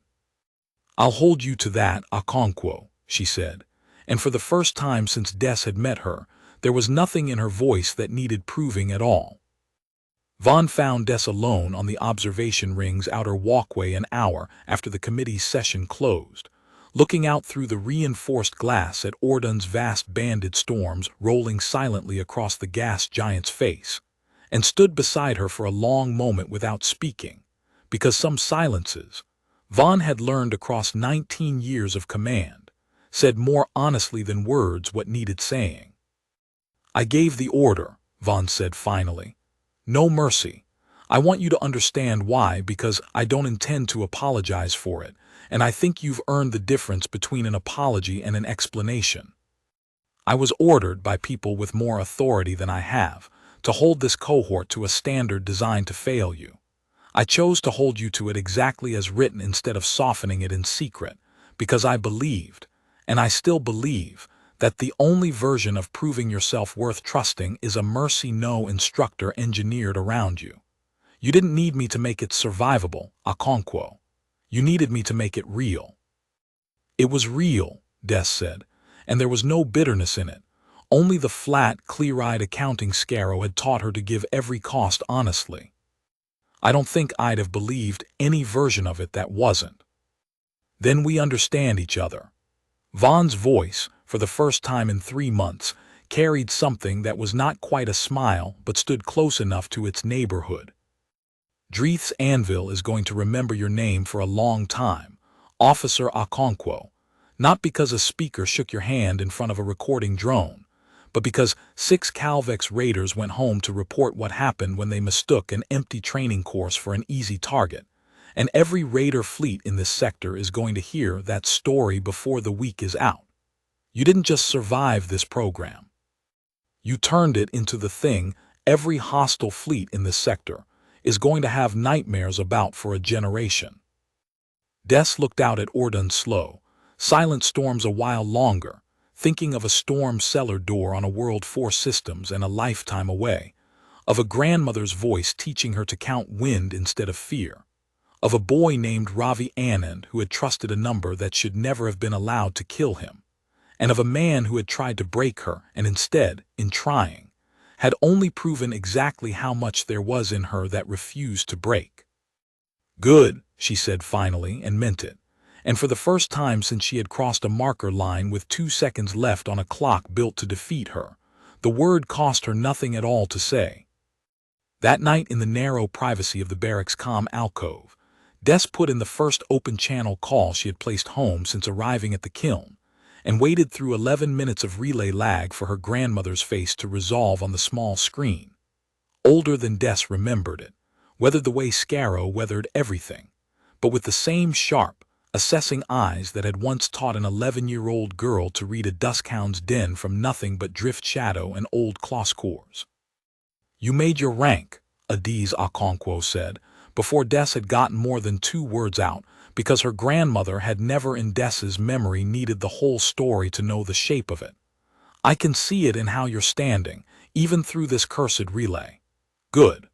I'll hold you to that, Okonkwo, she said, and for the first time since Des had met her, there was nothing in her voice that needed proving at all. Vaughn found Des alone on the observation ring's outer walkway an hour after the committee's session closed, looking out through the reinforced glass at Ordon's vast banded storms rolling silently across the gas giant's face, and stood beside her for a long moment without speaking, because some silences, Vaughn had learned across 19 years of command, said more honestly than words what needed saying. I gave the order, Vaughn said finally. No mercy. I want you to understand why, because I don't intend to apologize for it, and I think you've earned the difference between an apology and an explanation. I was ordered by people with more authority than I have to hold this cohort to a standard designed to fail you. I chose to hold you to it exactly as written instead of softening it in secret, because I believed, and I still believe, that the only version of proving yourself worth trusting is a mercy-no instructor engineered around you. You didn't need me to make it survivable, Okonkwo. You needed me to make it real. It was real, Des said, and there was no bitterness in it. Only the flat, clear-eyed accounting scarrow had taught her to give every cost honestly. I don't think I'd have believed any version of it that wasn't. Then we understand each other. Vaughn's voice, for the first time in 3 months, carried something that was not quite a smile but stood close enough to its neighborhood. Dreeth's anvil is going to remember your name for a long time, Officer Okonkwo, not because a speaker shook your hand in front of a recording drone, but because 6 Calvex raiders went home to report what happened when they mistook an empty training course for an easy target, and every raider fleet in this sector is going to hear that story before the week is out. You didn't just survive this program. You turned it into the thing every hostile fleet in this sector is going to have nightmares about for a generation. Des looked out at Ordon's slow, silent storms a while longer, thinking of a storm cellar door on a World 4 systems and a lifetime away, of a grandmother's voice teaching her to count wind instead of fear, of a boy named Ravi Anand who had trusted a number that should never have been allowed to kill him, and of a man who had tried to break her and instead, in trying, had only proven exactly how much there was in her that refused to break. Good, she said finally, and meant it, and for the first time since she had crossed a marker line with 2 seconds left on a clock built to defeat her, the word cost her nothing at all to say. That night in the narrow privacy of the barracks' comm alcove, Des put in the first open-channel call she had placed home since arriving at the kiln, and waited through 11 minutes of relay lag for her grandmother's face to resolve on the small screen. Older than Des remembered it, weathered the way Scarrow weathered everything, but with the same sharp, assessing eyes that had once taught an 11-year-old girl to read a duskhound's den from nothing but drift shadow and old closcores. "You made your rank," Adiz Okonkwo said, before Des had gotten more than 2 words out, because her grandmother had never in Des's memory needed the whole story to know the shape of it. "I can see it in how you're standing, even through this cursed relay. Good.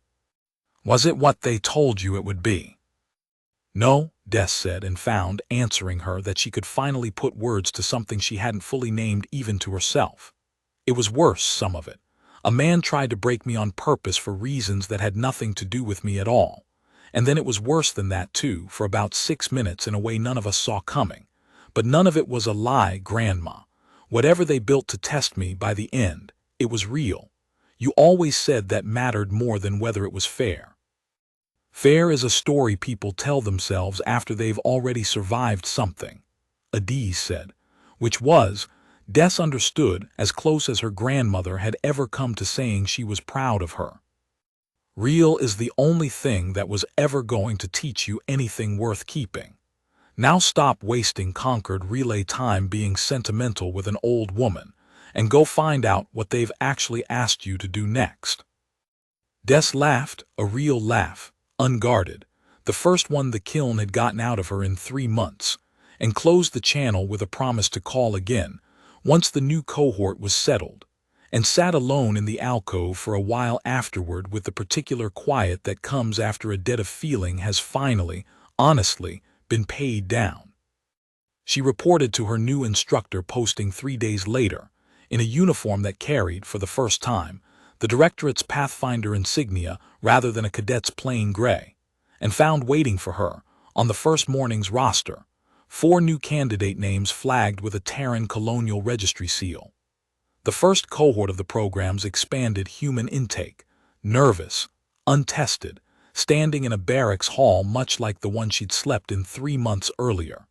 Was it what they told you it would be?" "No," Des said, and found, answering her, that she could finally put words to something she hadn't fully named even to herself. "It was worse, some of it. A man tried to break me on purpose for reasons that had nothing to do with me at all. And then it was worse than that, too, for about 6 minutes in a way none of us saw coming. But none of it was a lie, Grandma. Whatever they built to test me, by the end, it was real. You always said that mattered more than whether it was fair. Fair is a story people tell themselves after they've already survived something," Adiz said, which was, Des understood, as close as her grandmother had ever come to saying she was proud of her. "Real is the only thing that was ever going to teach you anything worth keeping. Now stop wasting Concord relay time being sentimental with an old woman, and go find out what they've actually asked you to do next." Des laughed, a real laugh, unguarded, the first one the kiln had gotten out of her in 3 months, and closed the channel with a promise to call again once the new cohort was settled, and sat alone in the alcove for a while afterward with the particular quiet that comes after a debt of feeling has finally, honestly, been paid down. She reported to her new instructor posting 3 days later, in a uniform that carried, for the first time, the Directorate's Pathfinder insignia rather than a cadet's plain gray, and found waiting for her, on the first morning's roster, 4 new candidate names flagged with a Terran colonial registry seal. The first cohort of the program's expanded human intake, nervous, untested, standing in a barracks hall much like the one she'd slept in 3 months earlier,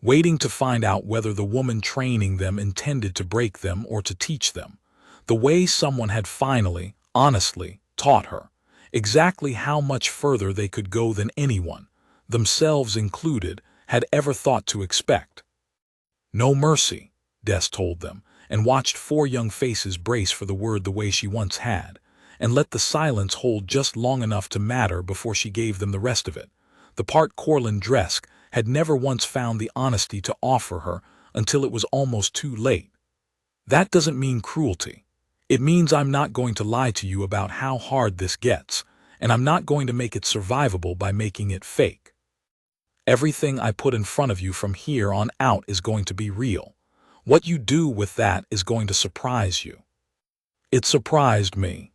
waiting to find out whether the woman training them intended to break them or to teach them, the way someone had finally, honestly, taught her, exactly how much further they could go than anyone, themselves included, had ever thought to expect. "No mercy," Des told them, and watched 4 young faces brace for the word the way she once had, and let the silence hold just long enough to matter before she gave them the rest of it, the part Corlin Dresk had never once found the honesty to offer her until it was almost too late. "That doesn't mean cruelty. It means I'm not going to lie to you about how hard this gets, and I'm not going to make it survivable by making it fake. Everything I put in front of you from here on out is going to be real. What you do with that is going to surprise you." It surprised me.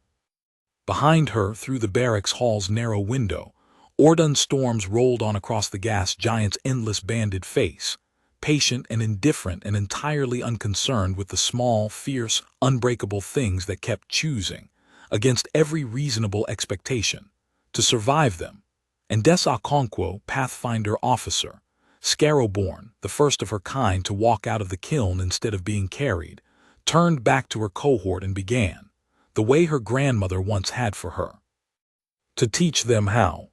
Behind her, through the barracks hall's narrow window, Ordun storms rolled on across the gas giant's endless banded face, patient and indifferent and entirely unconcerned with the small, fierce, unbreakable things that kept choosing, against every reasonable expectation, to survive them. And Des Okonkwo, Pathfinder officer, Scarrow-born, the first of her kind to walk out of the kiln instead of being carried, turned back to her cohort and began, the way her grandmother once had for her, to teach them how.